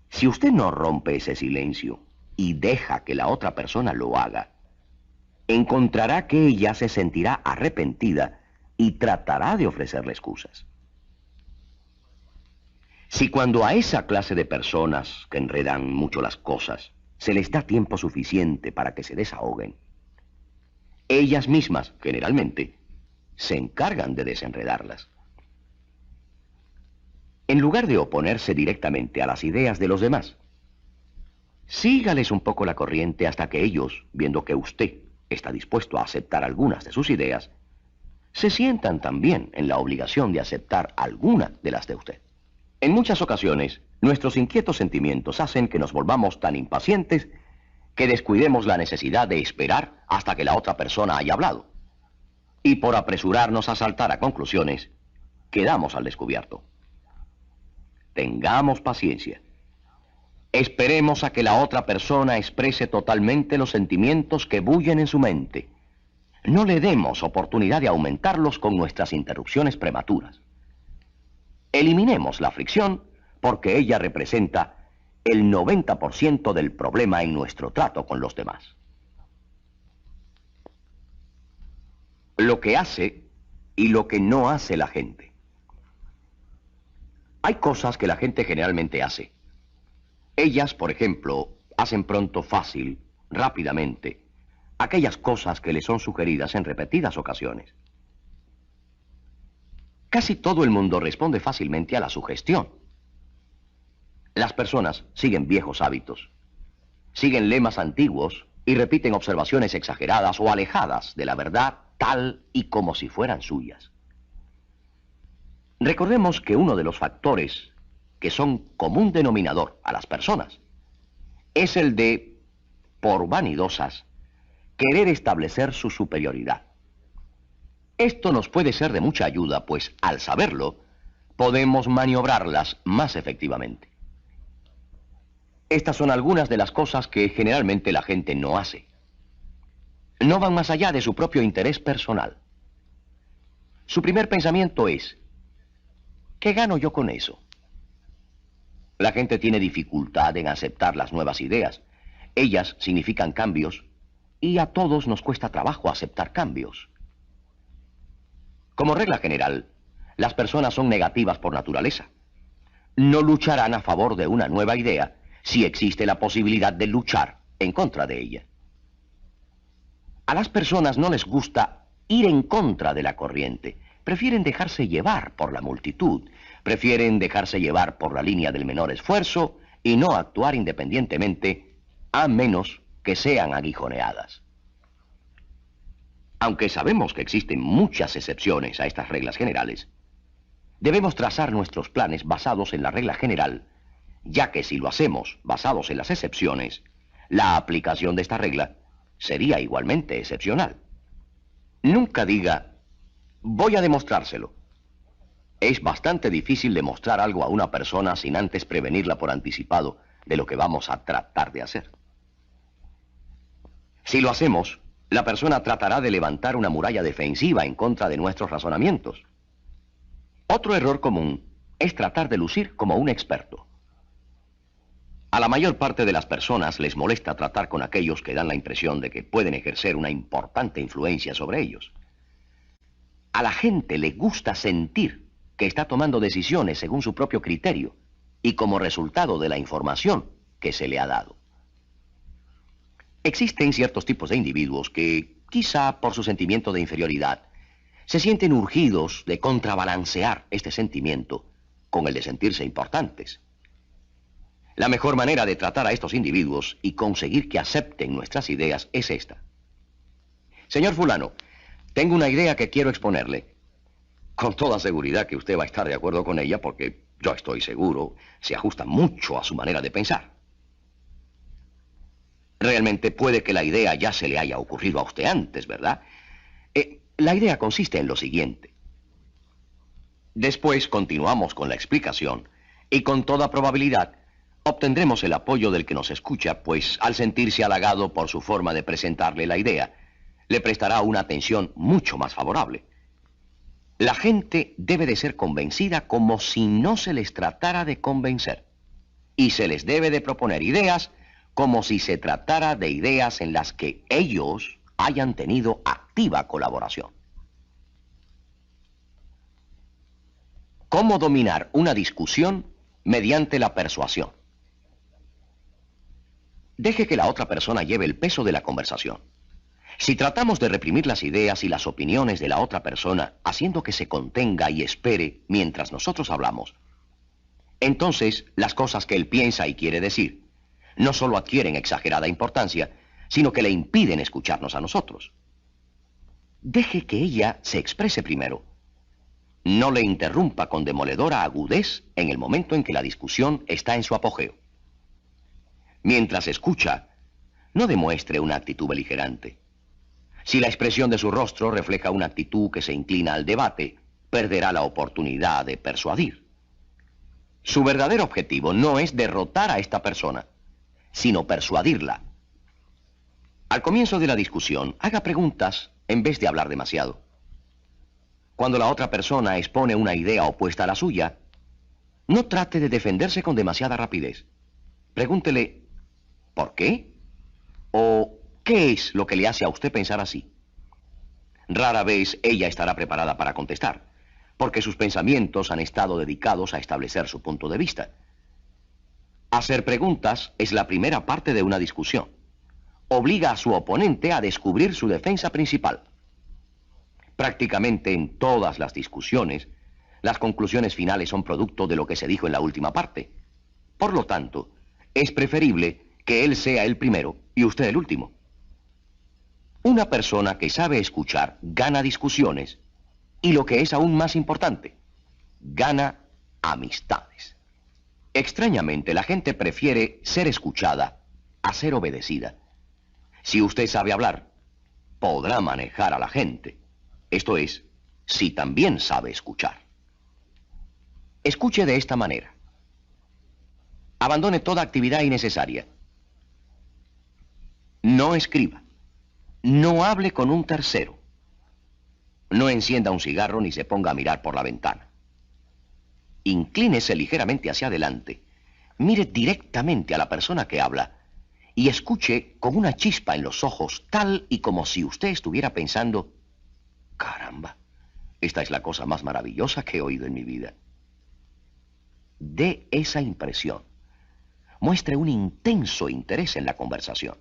Si usted no rompe ese silencio y deja que la otra persona lo haga, encontrará que ella se sentirá arrepentida y tratará de ofrecerle excusas. Si cuando a esa clase de personas que enredan mucho las cosas se les da tiempo suficiente para que se desahoguen, ellas mismas, generalmente, se encargan de desenredarlas. En lugar de oponerse directamente a las ideas de los demás, sígales un poco la corriente hasta que ellos, viendo que usted está dispuesto a aceptar algunas de sus ideas, se sientan también en la obligación de aceptar alguna de las de usted. En muchas ocasiones, nuestros inquietos sentimientos hacen que nos volvamos tan impacientes que descuidemos la necesidad de esperar hasta que la otra persona haya hablado. Y por apresurarnos a saltar a conclusiones, quedamos al descubierto. Tengamos paciencia. Esperemos a que la otra persona exprese totalmente los sentimientos que bullen en su mente. No le demos oportunidad de aumentarlos con nuestras interrupciones prematuras. Eliminemos la fricción porque ella representa el 90% del problema en nuestro trato con los demás. Lo que hace y lo que no hace la gente. Hay cosas que la gente generalmente hace. Ellas, por ejemplo, hacen pronto, fácil, rápidamente, aquellas cosas que les son sugeridas en repetidas ocasiones. Casi todo el mundo responde fácilmente a la sugestión. Las personas siguen viejos hábitos, siguen lemas antiguos y repiten observaciones exageradas o alejadas de la verdad tal y como si fueran suyas. Recordemos que uno de los factores que son común denominador a las personas es el de, por vanidosas, querer establecer su superioridad. Esto nos puede ser de mucha ayuda, pues al saberlo, podemos maniobrarlas más efectivamente. Estas son algunas de las cosas que generalmente la gente no hace. No van más allá de su propio interés personal. Su primer pensamiento es: ¿qué gano yo con eso? La gente tiene dificultad en aceptar las nuevas ideas. Ellas significan cambios y a todos nos cuesta trabajo aceptar cambios. Como regla general, las personas son negativas por naturaleza. No lucharán a favor de una nueva idea si existe la posibilidad de luchar en contra de ella. A las personas no les gusta ir en contra de la corriente. Prefieren dejarse llevar por la multitud. Prefieren dejarse llevar por la línea del menor esfuerzo y no actuar independientemente, a menos que sean aguijoneadas. Aunque sabemos que existen muchas excepciones a estas reglas generales, debemos trazar nuestros planes basados en la regla general, ya que si lo hacemos basados en las excepciones, la aplicación de esta regla sería igualmente excepcional. Nunca diga: voy a demostrárselo. Es bastante difícil demostrar algo a una persona sin antes prevenirla por anticipado de lo que vamos a tratar de hacer. Si lo hacemos, la persona tratará de levantar una muralla defensiva en contra de nuestros razonamientos. Otro error común es tratar de lucir como un experto. A la mayor parte de las personas les molesta tratar con aquellos que dan la impresión de que pueden ejercer una importante influencia sobre ellos. A la gente le gusta sentir que está tomando decisiones según su propio criterio y como resultado de la información que se le ha dado. Existen ciertos tipos de individuos que, quizá por su sentimiento de inferioridad, se sienten urgidos de contrabalancear este sentimiento con el de sentirse importantes. La mejor manera de tratar a estos individuos y conseguir que acepten nuestras ideas es esta. Señor fulano, tengo una idea que quiero exponerle. Con toda seguridad que usted va a estar de acuerdo con ella porque, yo estoy seguro, se ajusta mucho a su manera de pensar. Realmente puede que la idea ya se le haya ocurrido a usted antes, ¿verdad? La idea consiste en lo siguiente. Después continuamos con la explicación y con toda probabilidad obtendremos el apoyo del que nos escucha, pues al sentirse halagado por su forma de presentarle la idea, le prestará una atención mucho más favorable. La gente debe de ser convencida como si no se les tratara de convencer. Y se les debe de proponer ideas como si se tratara de ideas en las que ellos hayan tenido activa colaboración. ¿Cómo dominar una discusión mediante la persuasión? Deje que la otra persona lleve el peso de la conversación. Si tratamos de reprimir las ideas y las opiniones de la otra persona, haciendo que se contenga y espere mientras nosotros hablamos, entonces las cosas que él piensa y quiere decir no solo adquieren exagerada importancia, sino que le impiden escucharnos a nosotros. Deje que ella se exprese primero. No le interrumpa con demoledora agudez en el momento en que la discusión está en su apogeo. Mientras escucha, no demuestre una actitud beligerante. Si la expresión de su rostro refleja una actitud que se inclina al debate, perderá la oportunidad de persuadir. Su verdadero objetivo no es derrotar a esta persona, sino persuadirla. Al comienzo de la discusión, haga preguntas en vez de hablar demasiado. Cuando la otra persona expone una idea opuesta a la suya, no trate de defenderse con demasiada rapidez. Pregúntele, ¿por qué? ¿O qué es lo que le hace a usted pensar así? Rara vez ella estará preparada para contestar, porque sus pensamientos han estado dedicados a establecer su punto de vista. Hacer preguntas es la primera parte de una discusión. Obliga a su oponente a descubrir su defensa principal. Prácticamente en todas las discusiones, las conclusiones finales son producto de lo que se dijo en la última parte. Por lo tanto, es preferible que él sea el primero y usted el último. Una persona que sabe escuchar gana discusiones y, lo que es aún más importante, gana amistades. Extrañamente, la gente prefiere ser escuchada a ser obedecida. Si usted sabe hablar, podrá manejar a la gente. Esto es, si también sabe escuchar. Escuche de esta manera. Abandone toda actividad innecesaria. No escriba. No hable con un tercero. No encienda un cigarro ni se ponga a mirar por la ventana. Inclínese ligeramente hacia adelante. Mire directamente a la persona que habla y escuche con una chispa en los ojos, tal y como si usted estuviera pensando: caramba, esta es la cosa más maravillosa que he oído en mi vida. Dé esa impresión. Muestre un intenso interés en la conversación.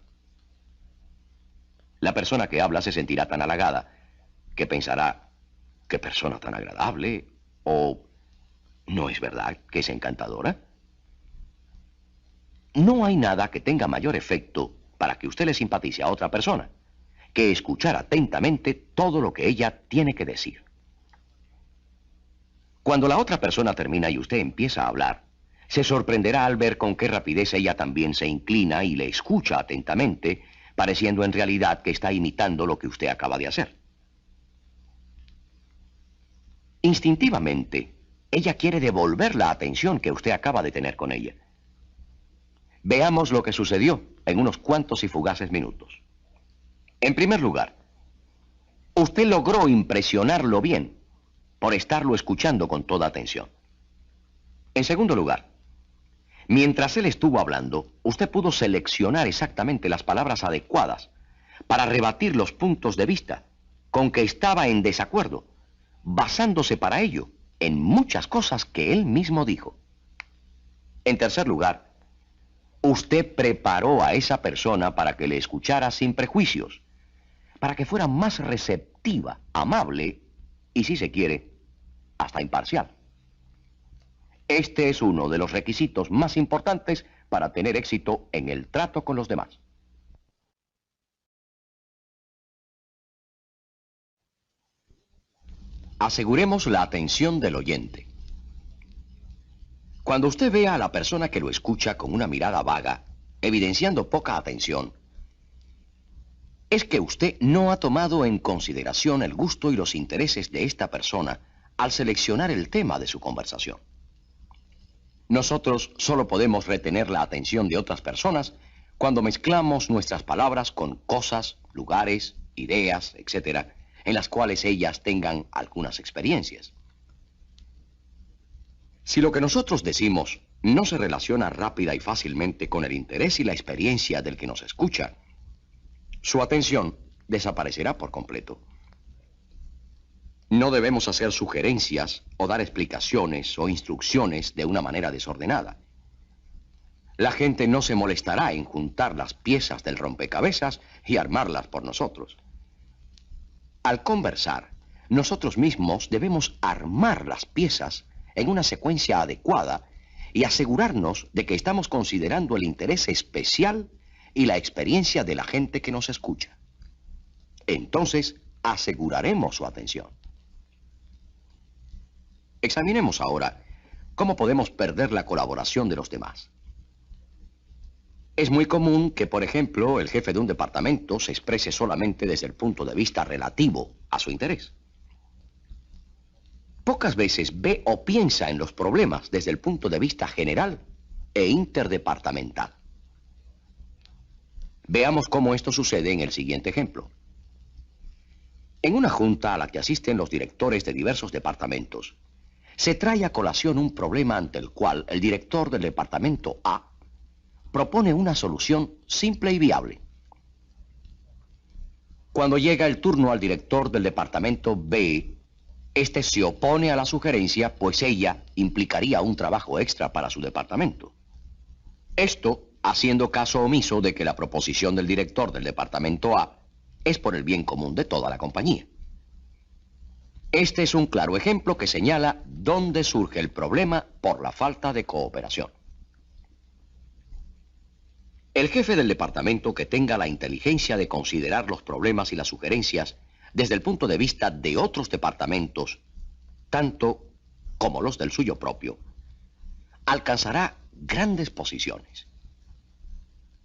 La persona que habla se sentirá tan halagada que pensará: qué persona tan agradable, o ¿no es verdad que es encantadora? No hay nada que tenga mayor efecto para que usted le simpatice a otra persona que escuchar atentamente todo lo que ella tiene que decir. Cuando la otra persona termina y usted empieza a hablar, se sorprenderá al ver con qué rapidez ella también se inclina y le escucha atentamente, pareciendo en realidad que está imitando lo que usted acaba de hacer. Instintivamente, ella quiere devolver la atención que usted acaba de tener con ella. Veamos lo que sucedió en unos cuantos y fugaces minutos. En primer lugar, usted logró impresionarlo bien por estarlo escuchando con toda atención. En segundo lugar, mientras él estuvo hablando, usted pudo seleccionar exactamente las palabras adecuadas para rebatir los puntos de vista con que estaba en desacuerdo, basándose para ello en muchas cosas que él mismo dijo. En tercer lugar, usted preparó a esa persona para que le escuchara sin prejuicios, para que fuera más receptiva, amable y, si se quiere, hasta imparcial. Este es uno de los requisitos más importantes para tener éxito en el trato con los demás. Aseguremos la atención del oyente. Cuando usted vea a la persona que lo escucha con una mirada vaga, evidenciando poca atención, es que usted no ha tomado en consideración el gusto y los intereses de esta persona al seleccionar el tema de su conversación. Nosotros solo podemos retener la atención de otras personas cuando mezclamos nuestras palabras con cosas, lugares, ideas, etc., en las cuales ellas tengan algunas experiencias. Si lo que nosotros decimos no se relaciona rápida y fácilmente con el interés y la experiencia del que nos escucha, su atención desaparecerá por completo. No debemos hacer sugerencias o dar explicaciones o instrucciones de una manera desordenada. La gente no se molestará en juntar las piezas del rompecabezas y armarlas por nosotros. Al conversar, nosotros mismos debemos armar las piezas en una secuencia adecuada y asegurarnos de que estamos considerando el interés especial y la experiencia de la gente que nos escucha. Entonces, aseguraremos su atención. Examinemos ahora cómo podemos perder la colaboración de los demás. Es muy común que, por ejemplo, el jefe de un departamento se exprese solamente desde el punto de vista relativo a su interés. Pocas veces ve o piensa en los problemas desde el punto de vista general e interdepartamental. Veamos cómo esto sucede en el siguiente ejemplo. En una junta a la que asisten los directores de diversos departamentos, se trae a colación un problema ante el cual el director del departamento A propone una solución simple y viable. Cuando llega el turno al director del departamento B, este se opone a la sugerencia, pues ella implicaría un trabajo extra para su departamento. Esto haciendo caso omiso de que la proposición del director del departamento A es por el bien común de toda la compañía. Este es un claro ejemplo que señala dónde surge el problema por la falta de cooperación. El jefe del departamento que tenga la inteligencia de considerar los problemas y las sugerencias desde el punto de vista de otros departamentos, tanto como los del suyo propio, alcanzará grandes posiciones.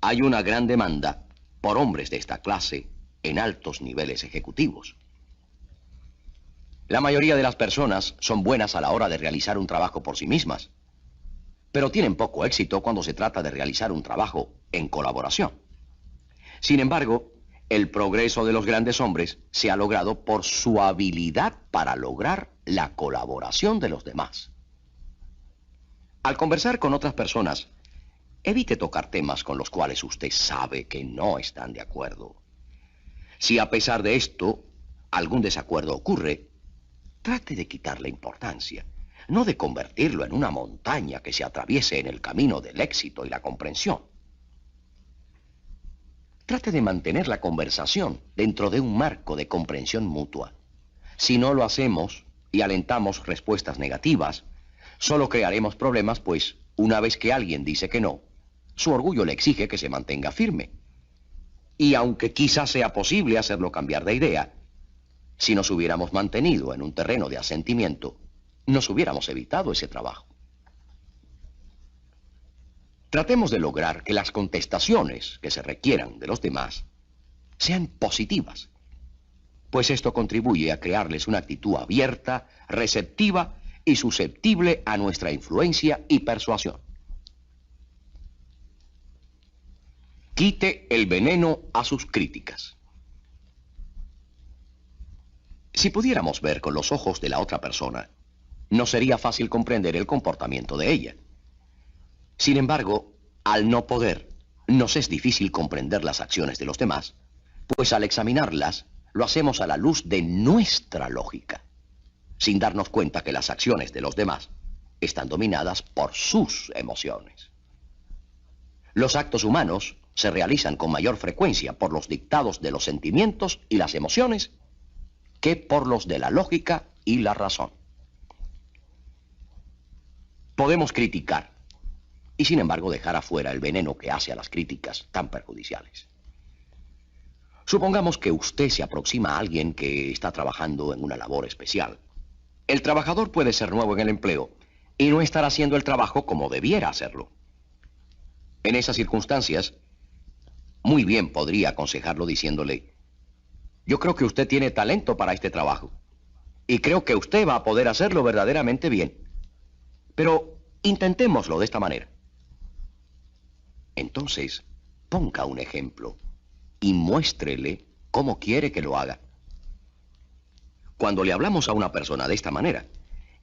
Hay una gran demanda por hombres de esta clase en altos niveles ejecutivos. La mayoría de las personas son buenas a la hora de realizar un trabajo por sí mismas, pero tienen poco éxito cuando se trata de realizar un trabajo en colaboración. Sin embargo, el progreso de los grandes hombres se ha logrado por su habilidad para lograr la colaboración de los demás. Al conversar con otras personas, evite tocar temas con los cuales usted sabe que no están de acuerdo. Si a pesar de esto algún desacuerdo ocurre, trate de quitarle importancia, no de convertirlo en una montaña que se atraviese en el camino del éxito y la comprensión. Trate de mantener la conversación dentro de un marco de comprensión mutua. Si no lo hacemos y alentamos respuestas negativas, solo crearemos problemas, pues una vez que alguien dice que no, su orgullo le exige que se mantenga firme. Y aunque quizás sea posible hacerlo cambiar de idea, si nos hubiéramos mantenido en un terreno de asentimiento, nos hubiéramos evitado ese trabajo. Tratemos de lograr que las contestaciones que se requieran de los demás sean positivas, pues esto contribuye a crearles una actitud abierta, receptiva y susceptible a nuestra influencia y persuasión. Quite el veneno a sus críticas. Si pudiéramos ver con los ojos de la otra persona, no sería fácil comprender el comportamiento de ella. Sin embargo, al no poder, nos es difícil comprender las acciones de los demás, pues al examinarlas, lo hacemos a la luz de nuestra lógica, sin darnos cuenta que las acciones de los demás están dominadas por sus emociones. Los actos humanos se realizan con mayor frecuencia por los dictados de los sentimientos y las emociones que por los de la lógica y la razón. Podemos criticar, y sin embargo dejar afuera el veneno que hace a las críticas tan perjudiciales. Supongamos que usted se aproxima a alguien que está trabajando en una labor especial. El trabajador puede ser nuevo en el empleo y no estar haciendo el trabajo como debiera hacerlo. En esas circunstancias, muy bien podría aconsejarlo diciéndole: yo creo que usted tiene talento para este trabajo y creo que usted va a poder hacerlo verdaderamente bien. Pero intentémoslo de esta manera. Entonces, ponga un ejemplo y muéstrele cómo quiere que lo haga. Cuando le hablamos a una persona de esta manera,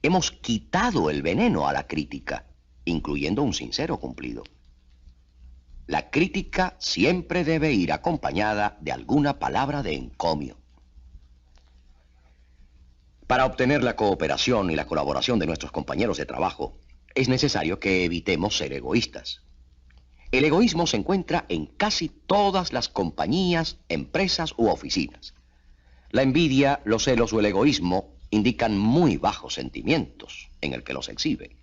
hemos quitado el veneno a la crítica, incluyendo un sincero cumplido. La crítica siempre debe ir acompañada de alguna palabra de encomio. Para obtener la cooperación y la colaboración de nuestros compañeros de trabajo, es necesario que evitemos ser egoístas. El egoísmo se encuentra en casi todas las compañías, empresas u oficinas. La envidia, los celos o el egoísmo indican muy bajos sentimientos en el que los exhibe.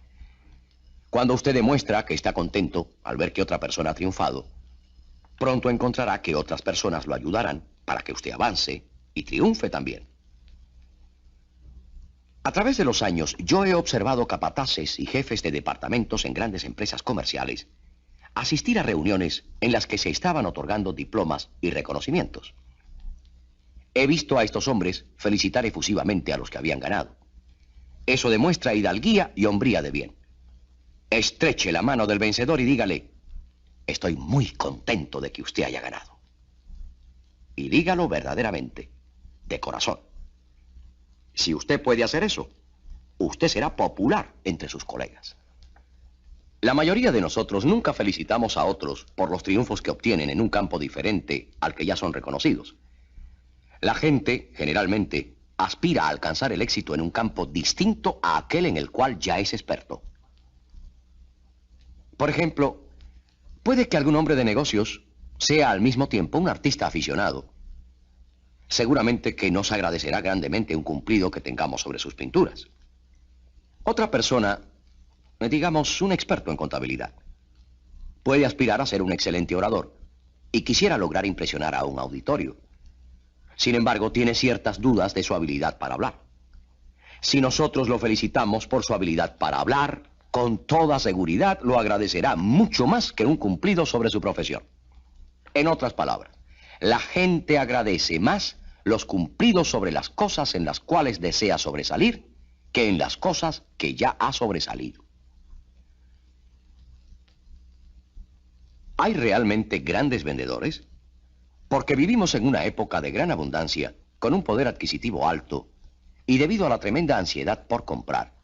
Cuando usted demuestra que está contento al ver que otra persona ha triunfado, pronto encontrará que otras personas lo ayudarán para que usted avance y triunfe también. A través de los años, yo he observado capataces y jefes de departamentos en grandes empresas comerciales asistir a reuniones en las que se estaban otorgando diplomas y reconocimientos. He visto a estos hombres felicitar efusivamente a los que habían ganado. Eso demuestra hidalguía y hombría de bien. Estreche la mano del vencedor y dígale: estoy muy contento de que usted haya ganado. Y dígalo verdaderamente, de corazón. Si usted puede hacer eso, usted será popular entre sus colegas. La mayoría de nosotros nunca felicitamos a otros por los triunfos que obtienen en un campo diferente al que ya son reconocidos. La gente, generalmente, aspira a alcanzar el éxito en un campo distinto a aquel en el cual ya es experto. Por ejemplo, puede que algún hombre de negocios sea al mismo tiempo un artista aficionado. Seguramente que nos agradecerá grandemente un cumplido que tengamos sobre sus pinturas. Otra persona, digamos un experto en contabilidad, puede aspirar a ser un excelente orador y quisiera lograr impresionar a un auditorio. Sin embargo, tiene ciertas dudas de su habilidad para hablar. Si nosotros lo felicitamos por su habilidad para hablar, con toda seguridad lo agradecerá mucho más que un cumplido sobre su profesión. En otras palabras, la gente agradece más los cumplidos sobre las cosas en las cuales desea sobresalir que en las cosas que ya ha sobresalido. ¿Hay realmente grandes vendedores? Porque vivimos en una época de gran abundancia, con un poder adquisitivo alto, y debido a la tremenda ansiedad por comprar,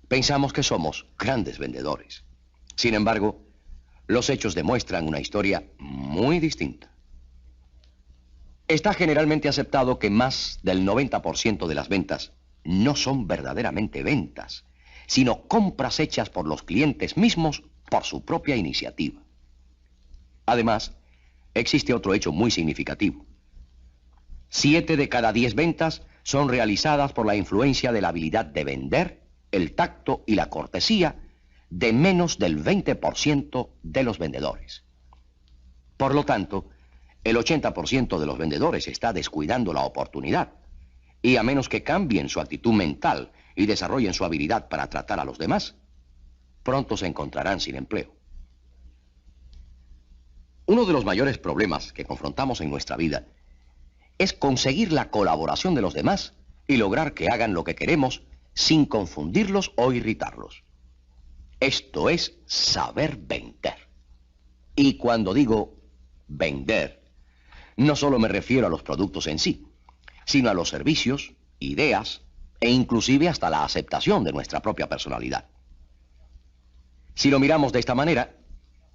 pensamos que somos grandes vendedores. Sin embargo, los hechos demuestran una historia muy distinta. Está generalmente aceptado que más del 90% de las ventas no son verdaderamente ventas, sino compras hechas por los clientes mismos por su propia iniciativa. Además, existe otro hecho muy significativo. 7 de cada 10 ventas son realizadas por la influencia de la habilidad de vender, el tacto y la cortesía de menos del 20% de los vendedores. Por lo tanto, el 80% de los vendedores está descuidando la oportunidad, y a menos que cambien su actitud mental y desarrollen su habilidad para tratar a los demás, pronto se encontrarán sin empleo. Uno de los mayores problemas que confrontamos en nuestra vida es conseguir la colaboración de los demás y lograr que hagan lo que queremos sin confundirlos o irritarlos. Esto es saber vender. Y cuando digo vender, no solo me refiero a los productos en sí, sino a los servicios, ideas e inclusive hasta la aceptación de nuestra propia personalidad. Si lo miramos de esta manera,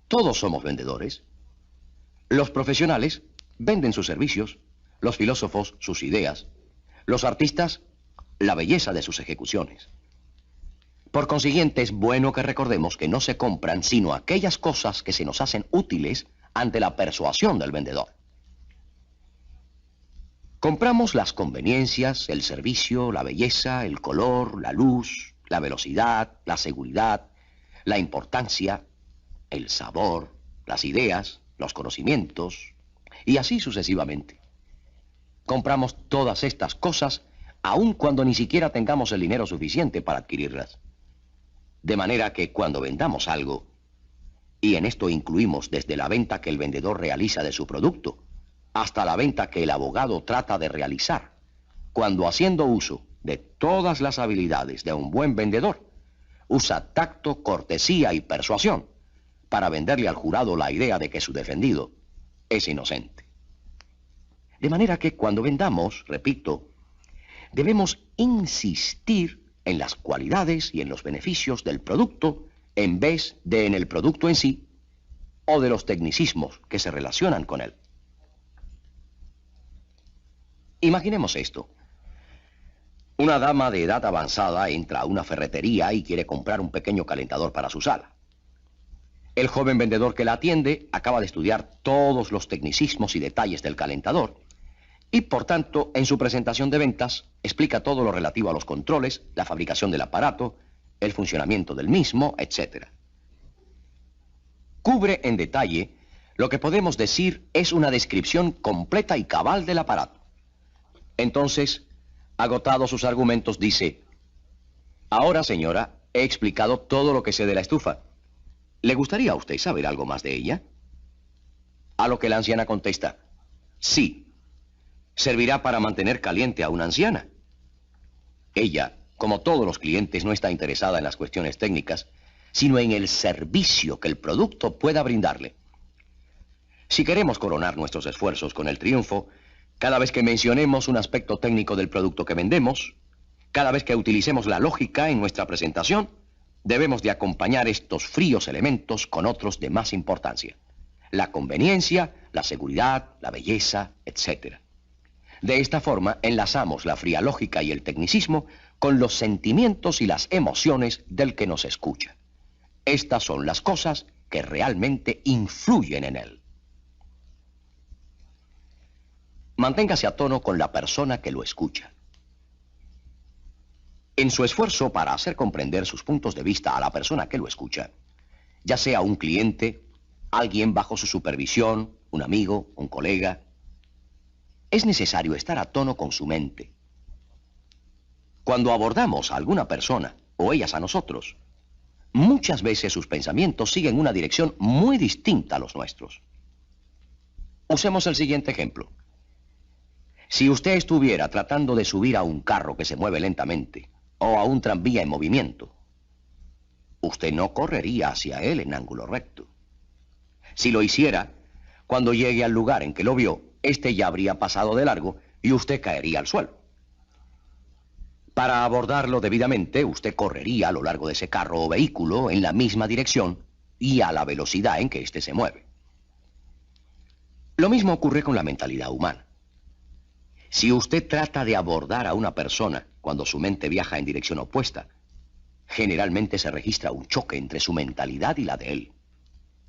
todos somos vendedores. Los profesionales venden sus servicios, los filósofos sus ideas, los artistas la belleza de sus ejecuciones. Por consiguiente, es bueno que recordemos que no se compran sino aquellas cosas que se nos hacen útiles ante la persuasión del vendedor. Compramos las conveniencias, el servicio, la belleza, el color, la luz, la velocidad, la seguridad, la importancia, el sabor, las ideas, los conocimientos, y así sucesivamente. Compramos todas estas cosas aun cuando ni siquiera tengamos el dinero suficiente para adquirirlas. De manera que cuando vendamos algo, y en esto incluimos desde la venta que el vendedor realiza de su producto, hasta la venta que el abogado trata de realizar, cuando haciendo uso de todas las habilidades de un buen vendedor, usa tacto, cortesía y persuasión para venderle al jurado la idea de que su defendido es inocente. De manera que cuando vendamos, repito, debemos insistir en las cualidades y en los beneficios del producto en vez de en el producto en sí o de los tecnicismos que se relacionan con él. Imaginemos esto. Una dama de edad avanzada entra a una ferretería y quiere comprar un pequeño calentador para su sala. El joven vendedor que la atiende acaba de estudiar todos los tecnicismos y detalles del calentador y, por tanto, en su presentación de ventas, explica todo lo relativo a los controles, la fabricación del aparato, el funcionamiento del mismo, etc. Cubre en detalle lo que podemos decir es una descripción completa y cabal del aparato. Entonces, agotados sus argumentos, dice: ahora, señora, he explicado todo lo que sé de la estufa. ¿Le gustaría a usted saber algo más de ella? A lo que la anciana contesta: sí. Servirá para mantener caliente a una anciana. Ella, como todos los clientes, no está interesada en las cuestiones técnicas, sino en el servicio que el producto pueda brindarle. Si queremos coronar nuestros esfuerzos con el triunfo, cada vez que mencionemos un aspecto técnico del producto que vendemos, cada vez que utilicemos la lógica en nuestra presentación, debemos de acompañar estos fríos elementos con otros de más importancia: la conveniencia, la seguridad, la belleza, etc. De esta forma, enlazamos la fría lógica y el tecnicismo con los sentimientos y las emociones del que nos escucha. Estas son las cosas que realmente influyen en él. Manténgase a tono con la persona que lo escucha. En su esfuerzo para hacer comprender sus puntos de vista a la persona que lo escucha, ya sea un cliente, alguien bajo su supervisión, un amigo, un colega, es necesario estar a tono con su mente. Cuando abordamos a alguna persona, o ellas a nosotros, muchas veces sus pensamientos siguen una dirección muy distinta a los nuestros. Usemos el siguiente ejemplo. Si usted estuviera tratando de subir a un carro que se mueve lentamente, o a un tranvía en movimiento, usted no correría hacia él en ángulo recto. Si lo hiciera, cuando llegue al lugar en que lo vio, este ya habría pasado de largo y usted caería al suelo. Para abordarlo debidamente, usted correría a lo largo de ese carro o vehículo en la misma dirección y a la velocidad en que éste se mueve. Lo mismo ocurre con la mentalidad humana. Si usted trata de abordar a una persona cuando su mente viaja en dirección opuesta, generalmente se registra un choque entre su mentalidad y la de él.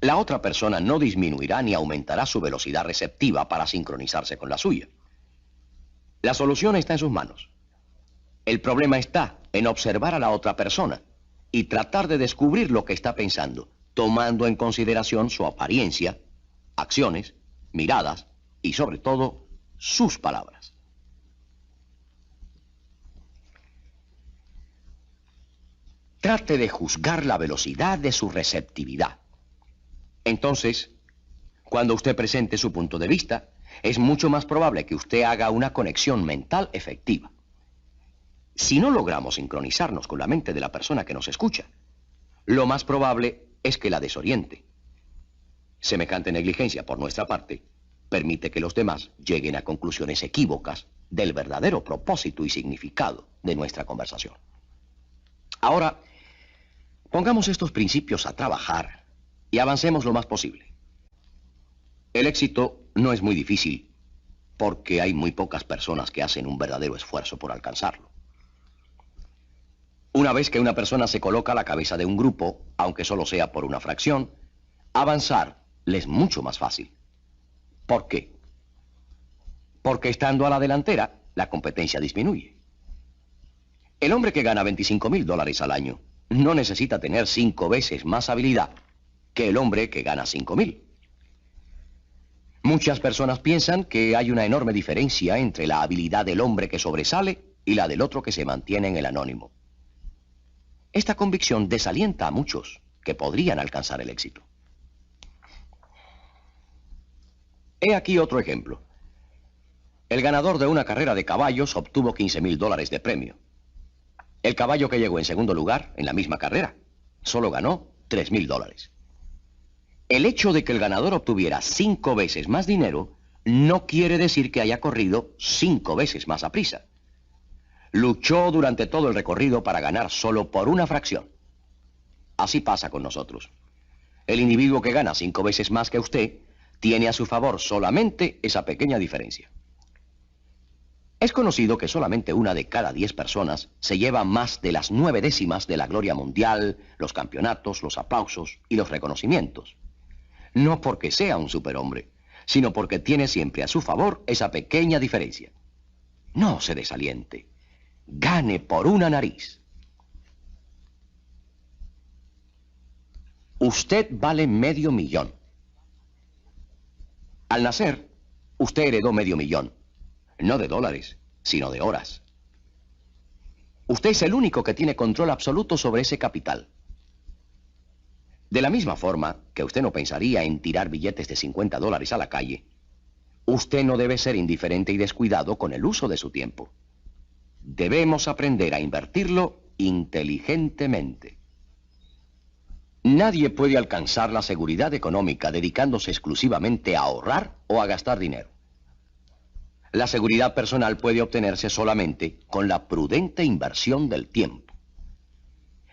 La otra persona no disminuirá ni aumentará su velocidad receptiva para sincronizarse con la suya. La solución está en sus manos. El problema está en observar a la otra persona y tratar de descubrir lo que está pensando, tomando en consideración su apariencia, acciones, miradas y, sobre todo, sus palabras. Trate de juzgar la velocidad de su receptividad. Entonces, cuando usted presente su punto de vista, es mucho más probable que usted haga una conexión mental efectiva. Si no logramos sincronizarnos con la mente de la persona que nos escucha, lo más probable es que la desoriente. Semejante negligencia por nuestra parte permite que los demás lleguen a conclusiones equívocas del verdadero propósito y significado de nuestra conversación. Ahora, pongamos estos principios a trabajar y avancemos lo más posible. El éxito no es muy difícil porque hay muy pocas personas que hacen un verdadero esfuerzo por alcanzarlo. Una vez que una persona se coloca a la cabeza de un grupo, aunque solo sea por una fracción, avanzar le es mucho más fácil. ¿Por qué? Porque estando a la delantera, la competencia disminuye. El hombre que gana $25,000 al año no necesita tener 5 veces más habilidad que el hombre que gana 5.000. Muchas personas piensan que hay una enorme diferencia entre la habilidad del hombre que sobresale y la del otro que se mantiene en el anónimo. Esta convicción desalienta a muchos que podrían alcanzar el éxito. He aquí otro ejemplo. El ganador de una carrera de caballos obtuvo $15.000 de premio. El caballo que llegó en segundo lugar en la misma carrera solo ganó $3.000. El hecho de que el ganador obtuviera 5 veces más dinero no quiere decir que haya corrido 5 veces más a prisa. Luchó durante todo el recorrido para ganar solo por una fracción. Así pasa con nosotros. El individuo que gana 5 veces más que usted tiene a su favor solamente esa pequeña diferencia. Es conocido que solamente 1 de cada 10 personas se lleva más de las 9 décimas de la gloria mundial, los campeonatos, los aplausos y los reconocimientos. No porque sea un superhombre, sino porque tiene siempre a su favor esa pequeña diferencia. No se desaliente. Gane por una nariz. Usted vale $500,000. Al nacer, usted heredó $500,000. No de dólares, sino de horas. Usted es el único que tiene control absoluto sobre ese capital. De la misma forma que usted no pensaría en tirar billetes de $50 a la calle, usted no debe ser indiferente y descuidado con el uso de su tiempo. Debemos aprender a invertirlo inteligentemente. Nadie puede alcanzar la seguridad económica dedicándose exclusivamente a ahorrar o a gastar dinero. La seguridad personal puede obtenerse solamente con la prudente inversión del tiempo.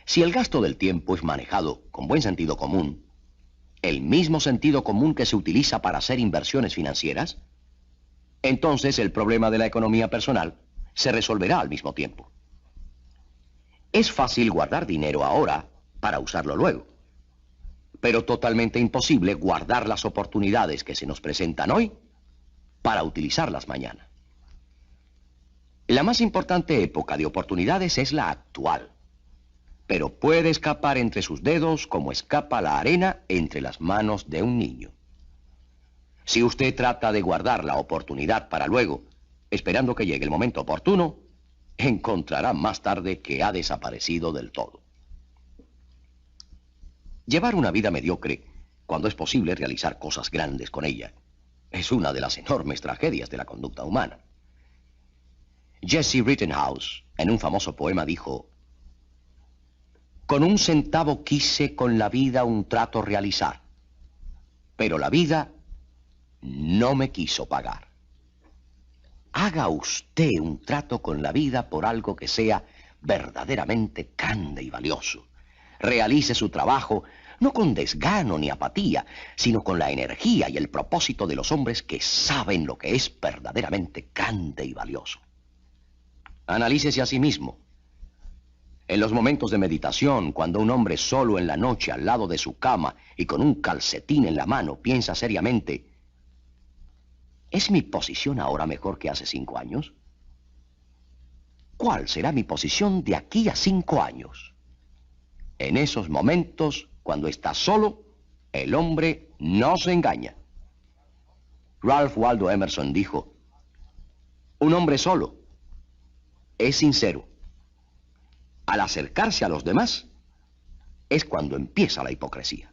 Si el gasto del tiempo es manejado con buen sentido común, el mismo sentido común que se utiliza para hacer inversiones financieras, entonces el problema de la economía personal se resolverá al mismo tiempo. Es fácil guardar dinero ahora para usarlo luego, pero totalmente imposible guardar las oportunidades que se nos presentan hoy para utilizarlas mañana. La más importante época de oportunidades es la actual, pero puede escapar entre sus dedos como escapa la arena entre las manos de un niño. Si usted trata de guardar la oportunidad para luego, esperando que llegue el momento oportuno, encontrará más tarde que ha desaparecido del todo. Llevar una vida mediocre, cuando es posible realizar cosas grandes con ella, es una de las enormes tragedias de la conducta humana. Jesse Rittenhouse, en un famoso poema, dijo: «Con un centavo quise con la vida un trato realizar, pero la vida no me quiso pagar». Haga usted un trato con la vida por algo que sea verdaderamente grande y valioso. Realice su trabajo no con desgano ni apatía, sino con la energía y el propósito de los hombres que saben lo que es verdaderamente grande y valioso. Analícese a sí mismo. En los momentos de meditación, cuando un hombre solo en la noche al lado de su cama y con un calcetín en la mano piensa seriamente: ¿es mi posición ahora mejor que hace 5 años? ¿Cuál será mi posición de aquí a 5 años? En esos momentos, cuando está solo, el hombre no se engaña. Ralph Waldo Emerson dijo: un hombre solo es sincero. Al acercarse a los demás, es cuando empieza la hipocresía.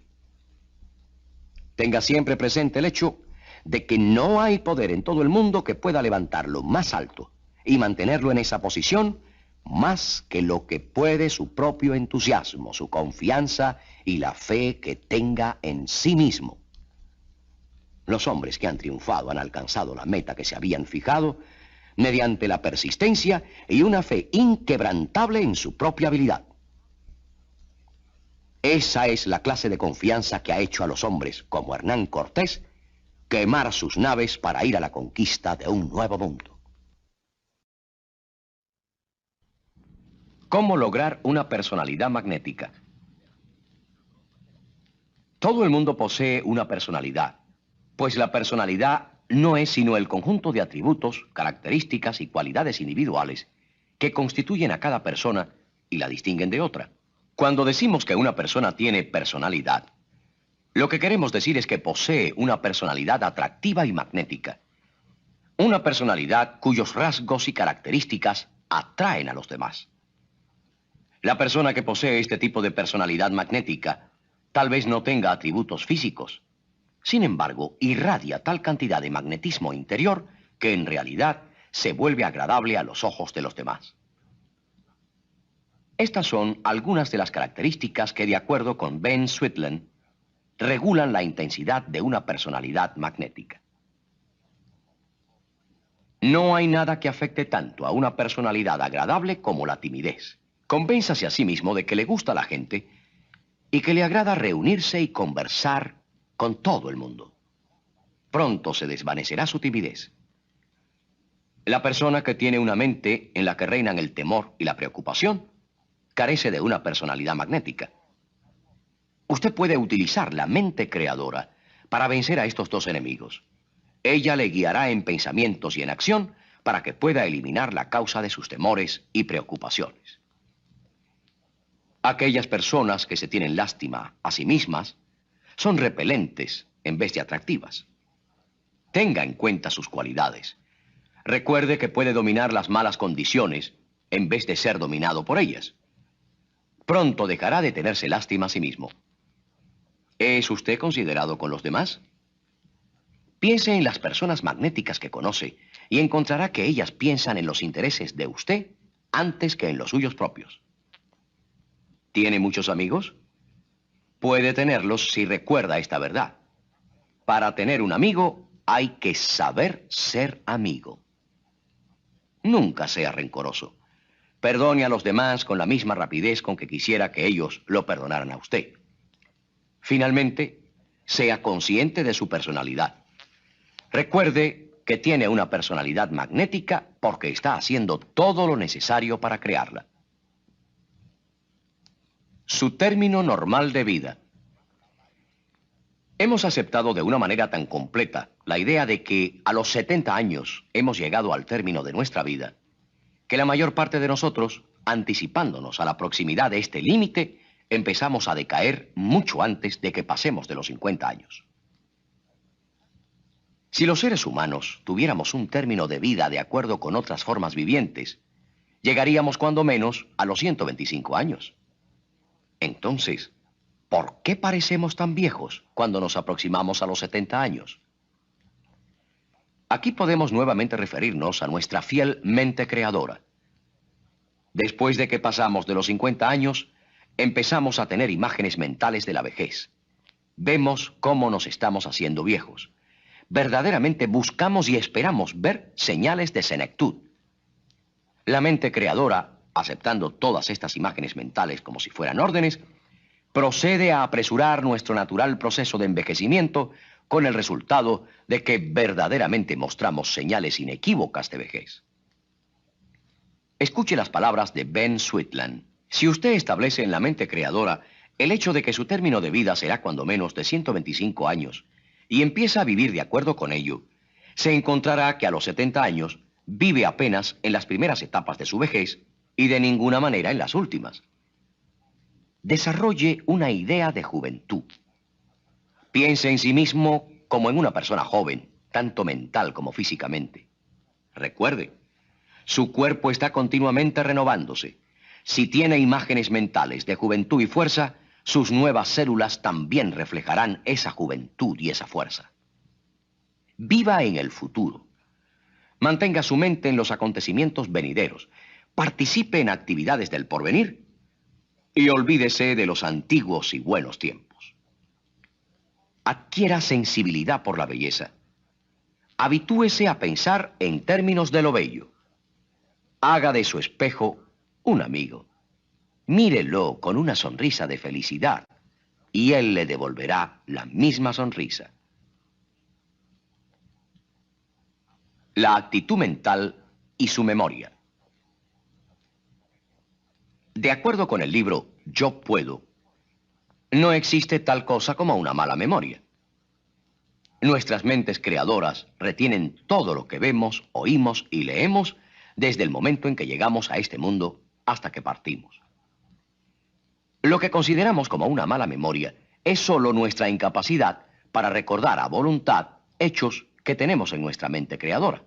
Tenga siempre presente el hecho de que no hay poder en todo el mundo que pueda levantarlo más alto y mantenerlo en esa posición más que lo que puede su propio entusiasmo, su confianza y la fe que tenga en sí mismo. Los hombres que han triunfado han alcanzado la meta que se habían fijado mediante la persistencia y una fe inquebrantable en su propia habilidad. Esa es la clase de confianza que ha hecho a los hombres, como Hernán Cortés, quemar sus naves para ir a la conquista de un nuevo mundo. ¿Cómo lograr una personalidad magnética? Todo el mundo posee una personalidad, pues la personalidad no es sino el conjunto de atributos, características y cualidades individuales que constituyen a cada persona y la distinguen de otra. Cuando decimos que una persona tiene personalidad, Lo que queremos decir es que posee una personalidad atractiva y magnética. Una personalidad cuyos rasgos y características atraen a los demás. La persona que posee este tipo de personalidad magnética tal vez no tenga atributos físicos. Sin embargo, irradia tal cantidad de magnetismo interior que en realidad se vuelve agradable a los ojos de los demás. Estas son algunas de las características que, de acuerdo con Ben Sweetland, regulan la intensidad de una personalidad magnética. No hay nada que afecte tanto a una personalidad agradable como la timidez. Convénzase a sí mismo de que le gusta a la gente y que le agrada reunirse y conversar con todo el mundo. Pronto se desvanecerá su timidez. La persona que tiene una mente en la que reinan el temor y la preocupación carece de una personalidad magnética. Usted puede utilizar la mente creadora para vencer a estos dos enemigos. Ella le guiará en pensamientos y en acción para que pueda eliminar la causa de sus temores y preocupaciones. Aquellas personas que se tienen lástima a sí mismas son repelentes en vez de atractivas. Tenga en cuenta sus cualidades. Recuerde que puede dominar las malas condiciones en vez de ser dominado por ellas. Pronto dejará de tenerse lástima a sí mismo. ¿Es usted considerado con los demás? Piense en las personas magnéticas que conoce y encontrará que ellas piensan en los intereses de usted antes que en los suyos propios. ¿Tiene muchos amigos? Puede tenerlos si recuerda esta verdad. Para tener un amigo hay que saber ser amigo. Nunca sea rencoroso. Perdone a los demás con la misma rapidez con que quisiera que ellos lo perdonaran a usted. Finalmente, sea consciente de su personalidad. Recuerde que tiene una personalidad magnética porque está haciendo todo lo necesario para crearla. Su término normal de vida. Hemos aceptado de una manera tan completa la idea de que a los 70 años hemos llegado al término de nuestra vida, que la mayor parte de nosotros, anticipándonos a la proximidad de este límite, empezamos a decaer mucho antes de que pasemos de los 50 años. Si los seres humanos tuviéramos un término de vida de acuerdo con otras formas vivientes, llegaríamos cuando menos a los 125 años. Entonces, ¿por qué parecemos tan viejos cuando nos aproximamos a los 70 años? Aquí podemos nuevamente referirnos a nuestra fiel mente creadora. Después de que pasamos de los 50 años, empezamos a tener imágenes mentales de la vejez. Vemos cómo nos estamos haciendo viejos. Verdaderamente buscamos y esperamos ver señales de senectud. La mente creadora, aceptando todas estas imágenes mentales como si fueran órdenes, procede a apresurar nuestro natural proceso de envejecimiento con el resultado de que verdaderamente mostramos señales inequívocas de vejez. Escuche las palabras de Ben Sweetland. Si usted establece en la mente creadora el hecho de que su término de vida será cuando menos de 125 años y empieza a vivir de acuerdo con ello, se encontrará que a los 70 años vive apenas en las primeras etapas de su vejez y de ninguna manera en las últimas. Desarrolle una idea de juventud. Piense en sí mismo como en una persona joven, tanto mental como físicamente. Recuerde, su cuerpo está continuamente renovándose. Si tiene imágenes mentales de juventud y fuerza, sus nuevas células también reflejarán esa juventud y esa fuerza. Viva en el futuro. Mantenga su mente en los acontecimientos venideros. Participe en actividades del porvenir y olvídese de los antiguos y buenos tiempos. Adquiera sensibilidad por la belleza. Habitúese a pensar en términos de lo bello. Haga de su espejo un amigo. Mírelo con una sonrisa de felicidad y él le devolverá la misma sonrisa. La actitud mental y su memoria. De acuerdo con el libro Yo Puedo, no existe tal cosa como una mala memoria. Nuestras mentes creadoras retienen todo lo que vemos, oímos y leemos desde el momento en que llegamos a este mundo hasta que partimos. Lo que consideramos como una mala memoria es solo nuestra incapacidad para recordar a voluntad hechos que tenemos en nuestra mente creadora.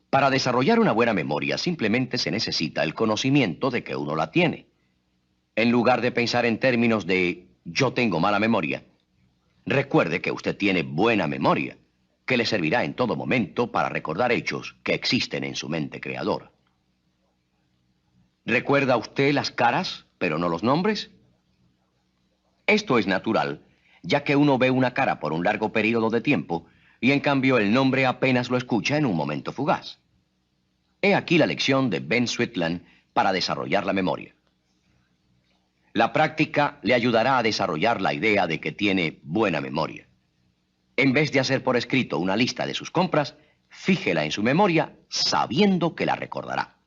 Para desarrollar una buena memoria simplemente se necesita el conocimiento de que uno la tiene. En lugar de pensar en términos de yo tengo mala memoria, recuerde que usted tiene buena memoria, que le servirá en todo momento para recordar hechos que existen en su mente creadora. ¿Recuerda usted las caras, pero no los nombres? Esto es natural, ya que uno ve una cara por un largo periodo de tiempo y en cambio el nombre apenas lo escucha en un momento fugaz. He aquí la lección de Ben Sweetland para desarrollar la memoria. La práctica le ayudará a desarrollar la idea de que tiene buena memoria. En vez de hacer por escrito una lista de sus compras, fíjela en su memoria sabiendo que la recordará.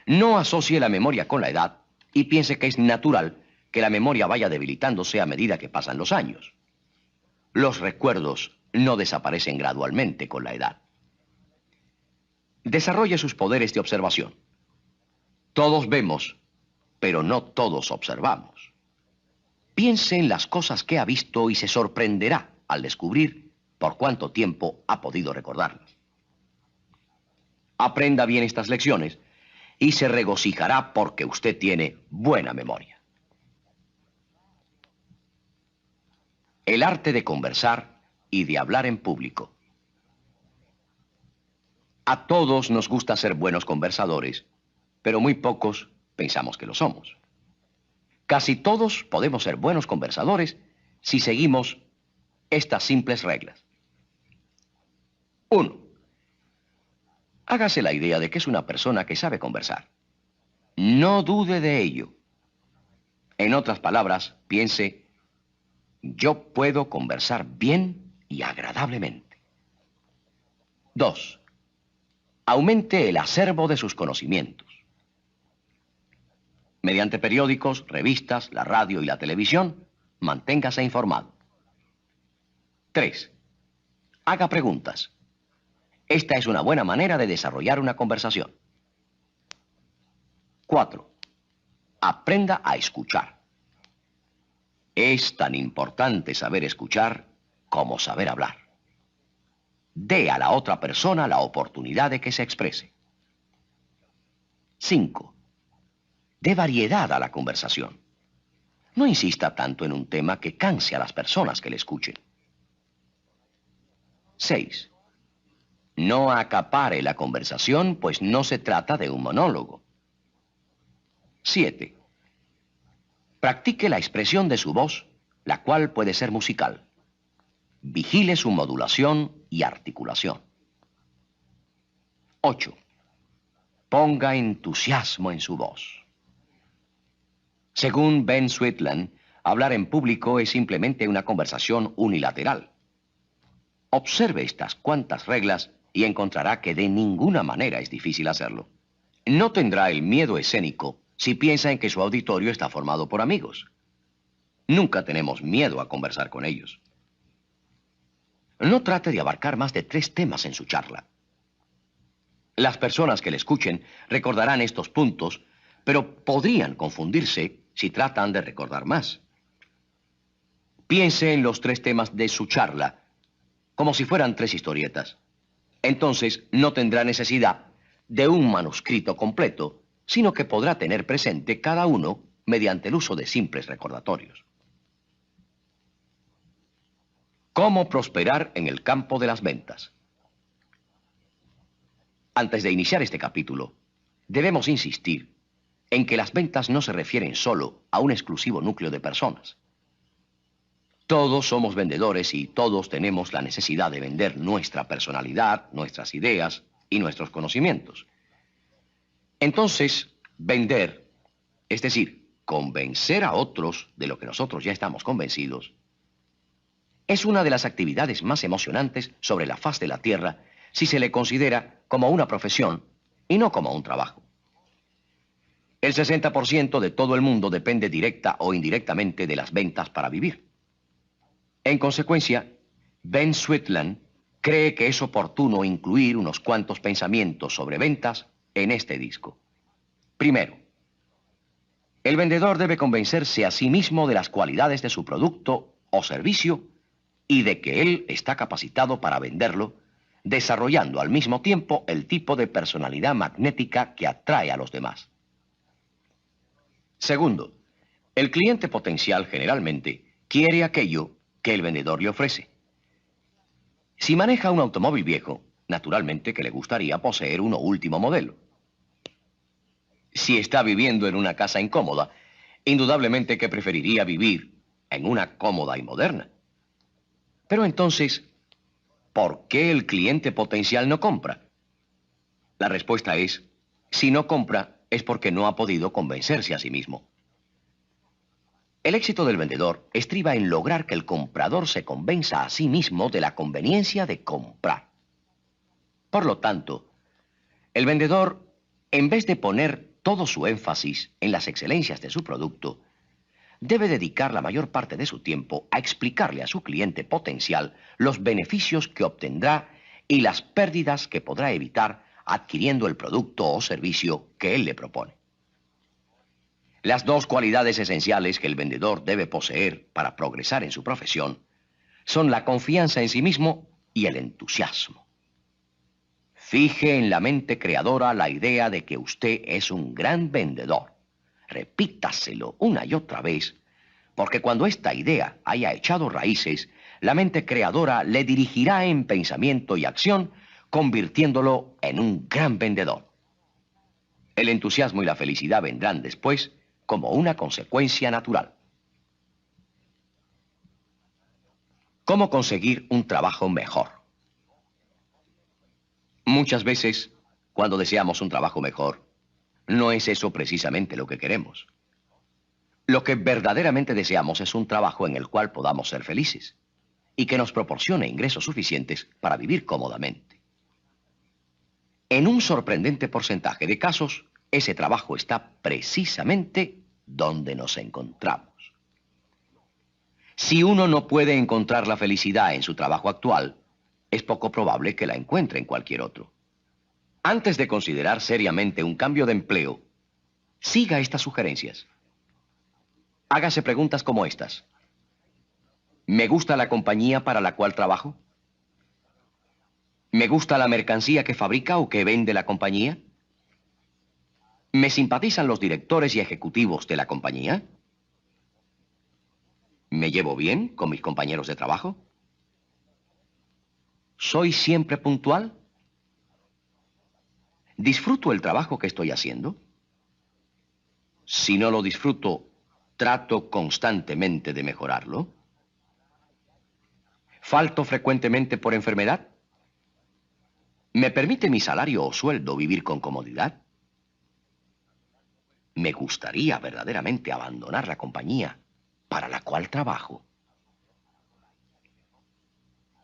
No asocie la memoria con la edad y piense que es natural que la memoria vaya debilitándose a medida que pasan los años. Los recuerdos no desaparecen gradualmente con la edad. Desarrolle sus poderes de observación. Todos vemos, pero no todos observamos. Piense en las cosas que ha visto y se sorprenderá al descubrir por cuánto tiempo ha podido recordarlas. Aprenda bien estas lecciones y se regocijará porque usted tiene buena memoria. El arte de conversar y de hablar en público. A todos nos gusta ser buenos conversadores, pero muy pocos pensamos que lo somos. Casi todos podemos ser buenos conversadores si seguimos estas simples reglas. 1. Hágase la idea de que es una persona que sabe conversar. No dude de ello. En otras palabras, piense, yo puedo conversar bien y agradablemente. 2. Aumente el acervo de sus conocimientos. Mediante periódicos, revistas, la radio y la televisión, manténgase informado. 3. Haga preguntas. Esta es una buena manera de desarrollar una conversación. 4. Aprenda a escuchar. Es tan importante saber escuchar como saber hablar. Dé a la otra persona la oportunidad de que se exprese. 5. Dé variedad a la conversación. No insista tanto en un tema que canse a las personas que le escuchen. 6. No acapare la conversación, pues no se trata de un monólogo. 7. Practique la expresión de su voz, la cual puede ser musical. Vigile su modulación y articulación. 8. Ponga entusiasmo en su voz. Según Ben Sweetland, hablar en público es simplemente una conversación unilateral. Observe estas cuantas reglas y encontrará que de ninguna manera es difícil hacerlo. No tendrá el miedo escénico si piensa en que su auditorio está formado por amigos. Nunca tenemos miedo a conversar con ellos. No trate de abarcar más de 3 temas en su charla. Las personas que le escuchen recordarán estos puntos, pero podrían confundirse si tratan de recordar más. Piense en los 3 temas de su charla como si fueran 3 historietas. Entonces no tendrá necesidad de un manuscrito completo, sino que podrá tener presente cada uno mediante el uso de simples recordatorios. ¿Cómo prosperar en el campo de las ventas? Antes de iniciar este capítulo, debemos insistir en que las ventas no se refieren solo a un exclusivo núcleo de personas. Todos somos vendedores y todos tenemos la necesidad de vender nuestra personalidad, nuestras ideas y nuestros conocimientos. Entonces, vender, es decir, convencer a otros de lo que nosotros ya estamos convencidos, es una de las actividades más emocionantes sobre la faz de la Tierra si se le considera como una profesión y no como un trabajo. El 60% de todo el mundo depende directa o indirectamente de las ventas para vivir. En consecuencia, Ben Sweetland cree que es oportuno incluir unos cuantos pensamientos sobre ventas en este disco. Primero, El vendedor debe convencerse a sí mismo de las cualidades de su producto o servicio y de que él está capacitado para venderlo, desarrollando al mismo tiempo el tipo de personalidad magnética que atrae a los demás. Segundo, el cliente potencial generalmente quiere aquello que el vendedor le ofrece. Si maneja un automóvil viejo, naturalmente que le gustaría poseer uno último modelo. Si está viviendo en una casa incómoda, indudablemente que preferiría vivir en una cómoda y moderna. Pero entonces, ¿por qué el cliente potencial no compra? La respuesta es, si no compra, es porque no ha podido convencerse a sí mismo. El éxito del vendedor estriba en lograr que el comprador se convenza a sí mismo de la conveniencia de comprar. Por lo tanto, el vendedor, en vez de poner todo su énfasis en las excelencias de su producto, debe dedicar la mayor parte de su tiempo a explicarle a su cliente potencial los beneficios que obtendrá y las pérdidas que podrá evitar adquiriendo el producto o servicio que él le propone. Las dos cualidades esenciales que el vendedor debe poseer para progresar en su profesión son la confianza en sí mismo y el entusiasmo. Fije en la mente creadora la idea de que usted es un gran vendedor. Repítaselo una y otra vez, porque cuando esta idea haya echado raíces, la mente creadora le dirigirá en pensamiento y acción, convirtiéndolo en un gran vendedor. El entusiasmo y la felicidad vendrán después como una consecuencia natural. ¿Cómo conseguir un trabajo mejor? Muchas veces, cuando deseamos un trabajo mejor, no es eso precisamente lo que queremos. Lo que verdaderamente deseamos es un trabajo en el cual podamos ser felices y que nos proporcione ingresos suficientes para vivir cómodamente. En un sorprendente porcentaje de casos, ese trabajo está precisamente donde nos encontramos. Si uno no puede encontrar la felicidad en su trabajo actual, es poco probable que la encuentre en cualquier otro. Antes de considerar seriamente un cambio de empleo, siga estas sugerencias. Hágase preguntas como estas. ¿Me gusta la compañía para la cual trabajo? ¿Me gusta la mercancía que fabrica o que vende la compañía? ¿Me simpatizan los directores y ejecutivos de la compañía? ¿Me llevo bien con mis compañeros de trabajo? ¿Soy siempre puntual? ¿Disfruto el trabajo que estoy haciendo? Si no lo disfruto, ¿trato constantemente de mejorarlo? ¿Falto frecuentemente por enfermedad? ¿Me permite mi salario o sueldo vivir con comodidad? ¿Me gustaría verdaderamente abandonar la compañía para la cual trabajo?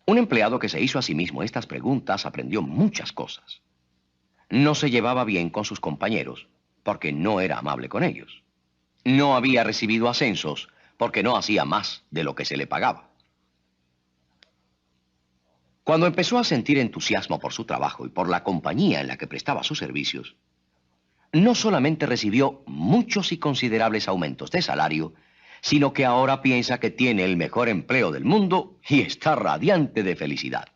Un empleado que se hizo a sí mismo estas preguntas aprendió muchas cosas. No se llevaba bien con sus compañeros porque no era amable con ellos. No había recibido ascensos porque no hacía más de lo que se le pagaba. Cuando empezó a sentir entusiasmo por su trabajo y por la compañía en la que prestaba sus servicios, no solamente recibió muchos y considerables aumentos de salario, sino que ahora piensa que tiene el mejor empleo del mundo y está radiante de felicidad.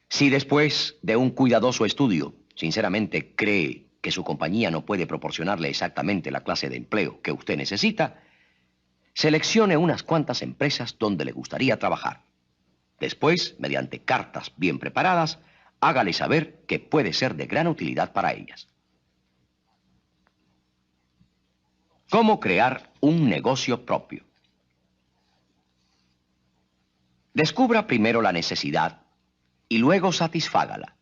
Si después de un cuidadoso estudio, sinceramente cree que su compañía no puede proporcionarle exactamente la clase de empleo que usted necesita, seleccione unas cuantas empresas donde le gustaría trabajar. Después, mediante cartas bien preparadas, hágale saber que puede ser de gran utilidad para ellas. ¿Cómo crear un negocio propio? Descubra primero la necesidad y luego satisfágala.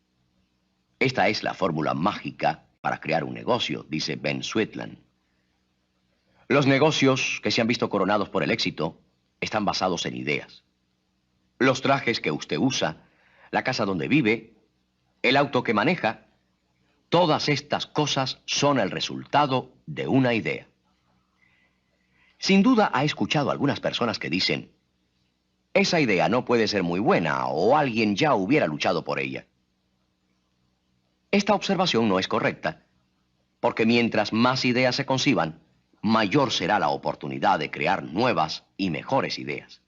Esta es la fórmula mágica para crear un negocio, dice Ben Sweetland. Los negocios que se han visto coronados por el éxito están basados en ideas. Los trajes que usted usa, la casa donde vive, el auto que maneja, todas estas cosas son el resultado de una idea. Sin duda ha escuchado a algunas personas que dicen, esa idea no puede ser muy buena o alguien ya hubiera luchado por ella. Esta observación no es correcta, porque mientras más ideas se conciban, mayor será la oportunidad de crear nuevas y mejores ideas.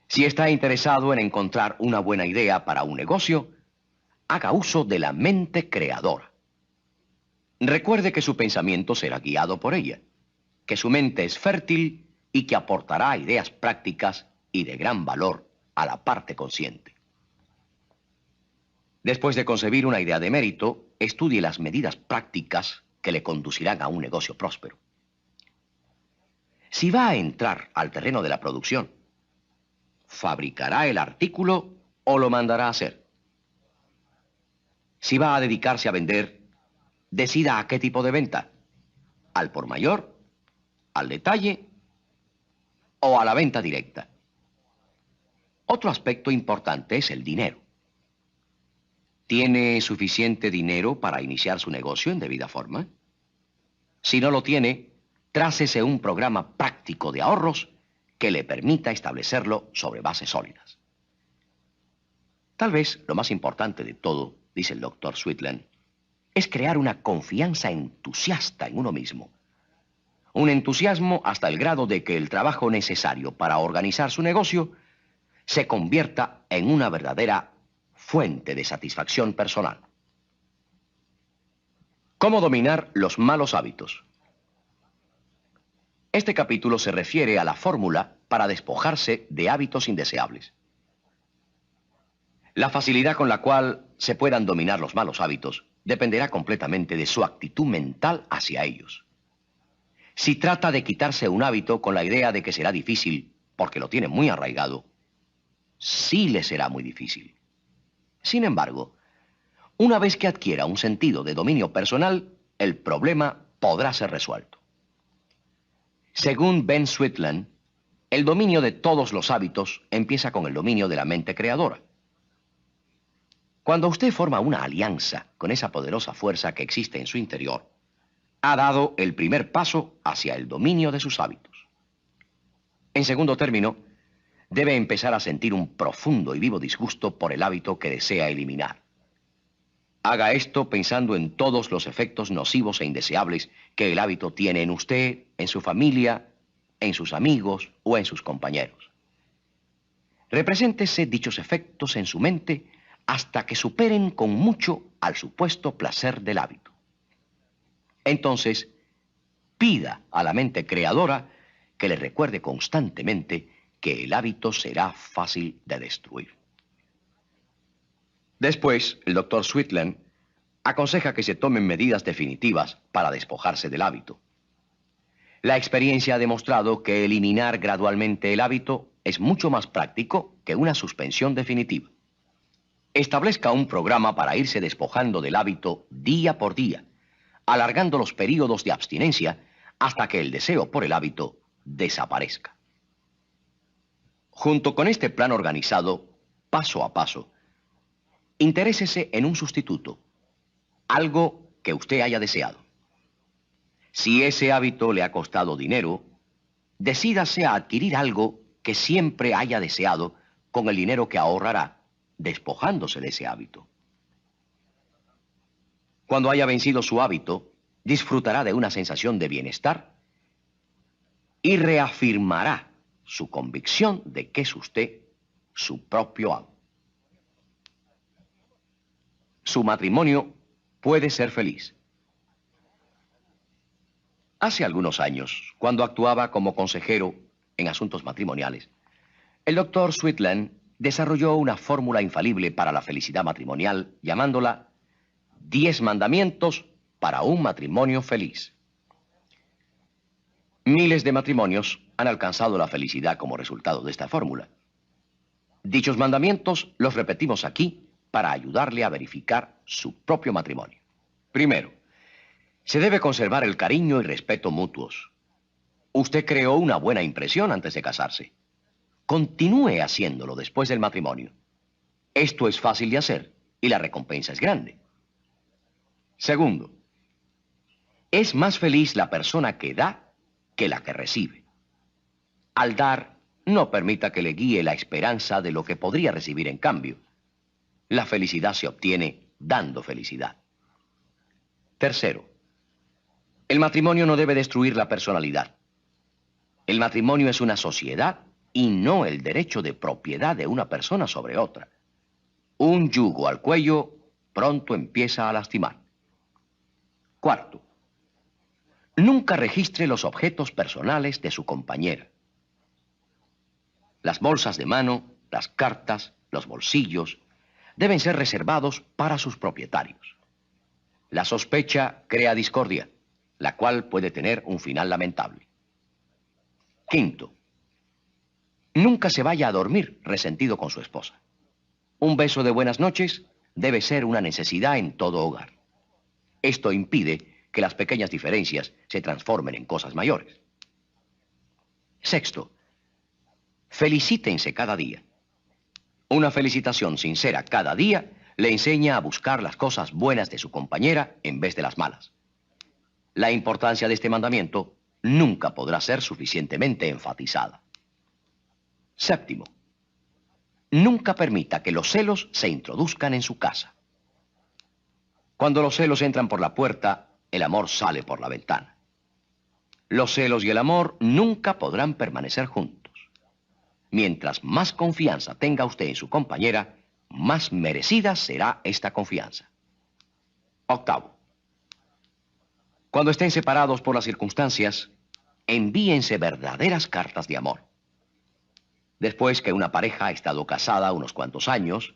Si está interesado en encontrar una buena idea para un negocio, haga uso de la mente creadora. Recuerde que su pensamiento será guiado por ella, que su mente es fértil y que aportará ideas prácticas y de gran valor a la parte consciente. Después de concebir una idea de mérito, estudie las medidas prácticas que le conducirán a un negocio próspero. Si va a entrar al terreno de la producción, ¿fabricará el artículo o lo mandará a hacer? Si va a dedicarse a vender, decida a qué tipo de venta, al por mayor, al detalle o a la venta directa. Otro aspecto importante es el dinero. ¿Tiene suficiente dinero para iniciar su negocio en debida forma? Si no lo tiene, trácese un programa práctico de ahorros que le permita establecerlo sobre bases sólidas. Tal vez lo más importante de todo, dice el Dr. Sweetland, es crear una confianza entusiasta en uno mismo. Un entusiasmo hasta el grado de que el trabajo necesario para organizar su negocio se convierta en una verdadera fuente de satisfacción personal. ¿Cómo dominar los malos hábitos? Este capítulo se refiere a la fórmula para despojarse de hábitos indeseables. La facilidad con la cual se puedan dominar los malos hábitos dependerá completamente de su actitud mental hacia ellos. Si trata de quitarse un hábito con la idea de que será difícil porque lo tiene muy arraigado, sí le será muy difícil. Sin embargo, una vez que adquiera un sentido de dominio personal, el problema podrá ser resuelto. Según Ben Sweetland, el dominio de todos los hábitos empieza con el dominio de la mente creadora. Cuando usted forma una alianza con esa poderosa fuerza que existe en su interior, ha dado el primer paso hacia el dominio de sus hábitos. En segundo término, debe empezar a sentir un profundo y vivo disgusto por el hábito que desea eliminar. Haga esto pensando en todos los efectos nocivos e indeseables que el hábito tiene en usted, en su familia, en sus amigos o en sus compañeros. Represéntese dichos efectos en su mente hasta que superen con mucho al supuesto placer del hábito. Entonces, pida a la mente creadora que le recuerde constantemente que el hábito será fácil de destruir. Después, el Dr. Sweetland aconseja que se tomen medidas definitivas para despojarse del hábito. La experiencia ha demostrado que eliminar gradualmente el hábito es mucho más práctico que una suspensión definitiva. Establezca un programa para irse despojando del hábito día por día, alargando los períodos de abstinencia hasta que el deseo por el hábito desaparezca. Junto con este plan organizado, paso a paso, interésese en un sustituto, algo que usted haya deseado. Si ese hábito le ha costado dinero, decídase a adquirir algo que siempre haya deseado con el dinero que ahorrará, despojándose de ese hábito. Cuando haya vencido su hábito, disfrutará de una sensación de bienestar y reafirmará su convicción de que es usted su propio amo. Su matrimonio puede ser feliz. Hace algunos años, cuando actuaba como consejero en asuntos matrimoniales, el Dr. Sweetland desarrolló una fórmula infalible para la felicidad matrimonial, llamándola 10 mandamientos para un matrimonio feliz. Miles de matrimonios han alcanzado la felicidad como resultado de esta fórmula. Dichos mandamientos los repetimos aquí para ayudarle a verificar su propio matrimonio. Primero, se debe conservar el cariño y respeto mutuos. Usted creó una buena impresión antes de casarse. Continúe haciéndolo después del matrimonio. Esto es fácil de hacer y la recompensa es grande. Segundo, es más feliz la persona que da que la que recibe. Al dar, no permita que le guíe la esperanza de lo que podría recibir en cambio. La felicidad se obtiene dando felicidad. Tercero, el matrimonio no debe destruir la personalidad. El matrimonio es una sociedad y no el derecho de propiedad de una persona sobre otra. Un yugo al cuello pronto empieza a lastimar. Cuarto, nunca registre los objetos personales de su compañera. Las bolsas de mano, las cartas, los bolsillos, deben ser reservados para sus propietarios. La sospecha crea discordia, la cual puede tener un final lamentable. Quinto, nunca se vaya a dormir resentido con su esposa. Un beso de buenas noches debe ser una necesidad en todo hogar. Esto impide que las pequeñas diferencias se transformen en cosas mayores. Sexto, felicítense cada día. Una felicitación sincera cada día le enseña a buscar las cosas buenas de su compañera en vez de las malas. La importancia de este mandamiento nunca podrá ser suficientemente enfatizada. Séptimo, nunca permita que los celos se introduzcan en su casa. Cuando los celos entran por la puerta, el amor sale por la ventana. Los celos y el amor nunca podrán permanecer juntos. Mientras más confianza tenga usted en su compañera, más merecida será esta confianza. Octavo, cuando estén separados por las circunstancias, envíense verdaderas cartas de amor. Después que una pareja ha estado casada unos cuantos años,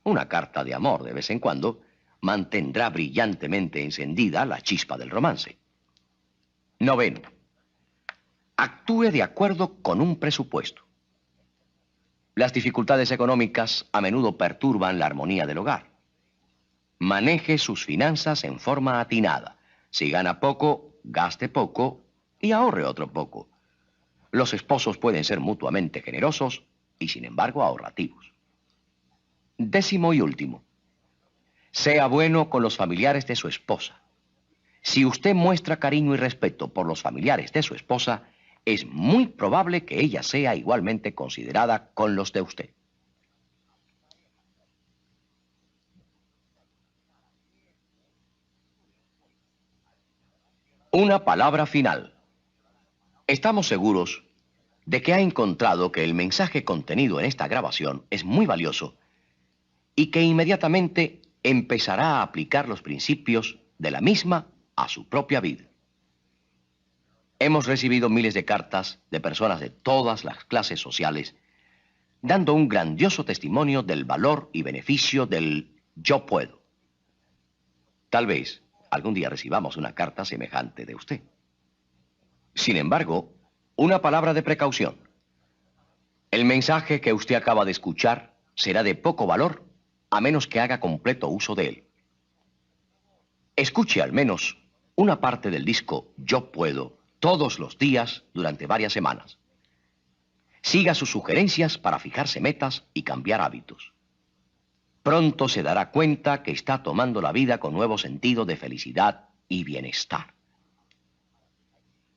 una carta de amor de vez en cuando mantendrá brillantemente encendida la chispa del romance. Noveno, actúe de acuerdo con un presupuesto. Las dificultades económicas a menudo perturban la armonía del hogar. Maneje sus finanzas en forma atinada. Si gana poco, gaste poco y ahorre otro poco. Los esposos pueden ser mutuamente generosos y, sin embargo, ahorrativos. Décimo y último, sea bueno con los familiares de su esposa. Si usted muestra cariño y respeto por los familiares de su esposa, es muy probable que ella sea igualmente considerada con los de usted. Una palabra final. Estamos seguros de que ha encontrado que el mensaje contenido en esta grabación es muy valioso y que inmediatamente empezará a aplicar los principios de la misma a su propia vida. Hemos recibido miles de cartas de personas de todas las clases sociales dando un grandioso testimonio del valor y beneficio del yo puedo. Tal vez algún día recibamos una carta semejante de usted. Sin embargo, una palabra de precaución. El mensaje que usted acaba de escuchar será de poco valor a menos que haga completo uso de él. Escuche al menos una parte del disco Yo Puedo todos los días durante varias semanas. Siga sus sugerencias para fijarse metas y cambiar hábitos. Pronto se dará cuenta que está tomando la vida con nuevo sentido de felicidad y bienestar.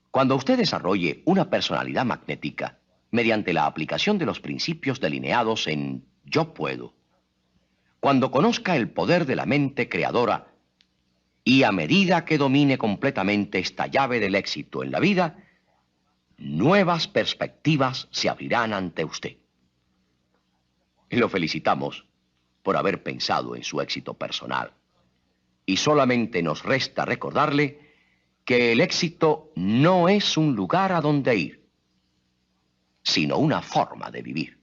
Cuando usted desarrolle una personalidad magnética mediante la aplicación de los principios delineados en Yo Puedo, cuando conozca el poder de la mente creadora y a medida que domine completamente esta llave del éxito en la vida, nuevas perspectivas se abrirán ante usted. Y lo felicitamos por haber pensado en su éxito personal. Y solamente nos resta recordarle que el éxito no es un lugar a donde ir, sino una forma de vivir.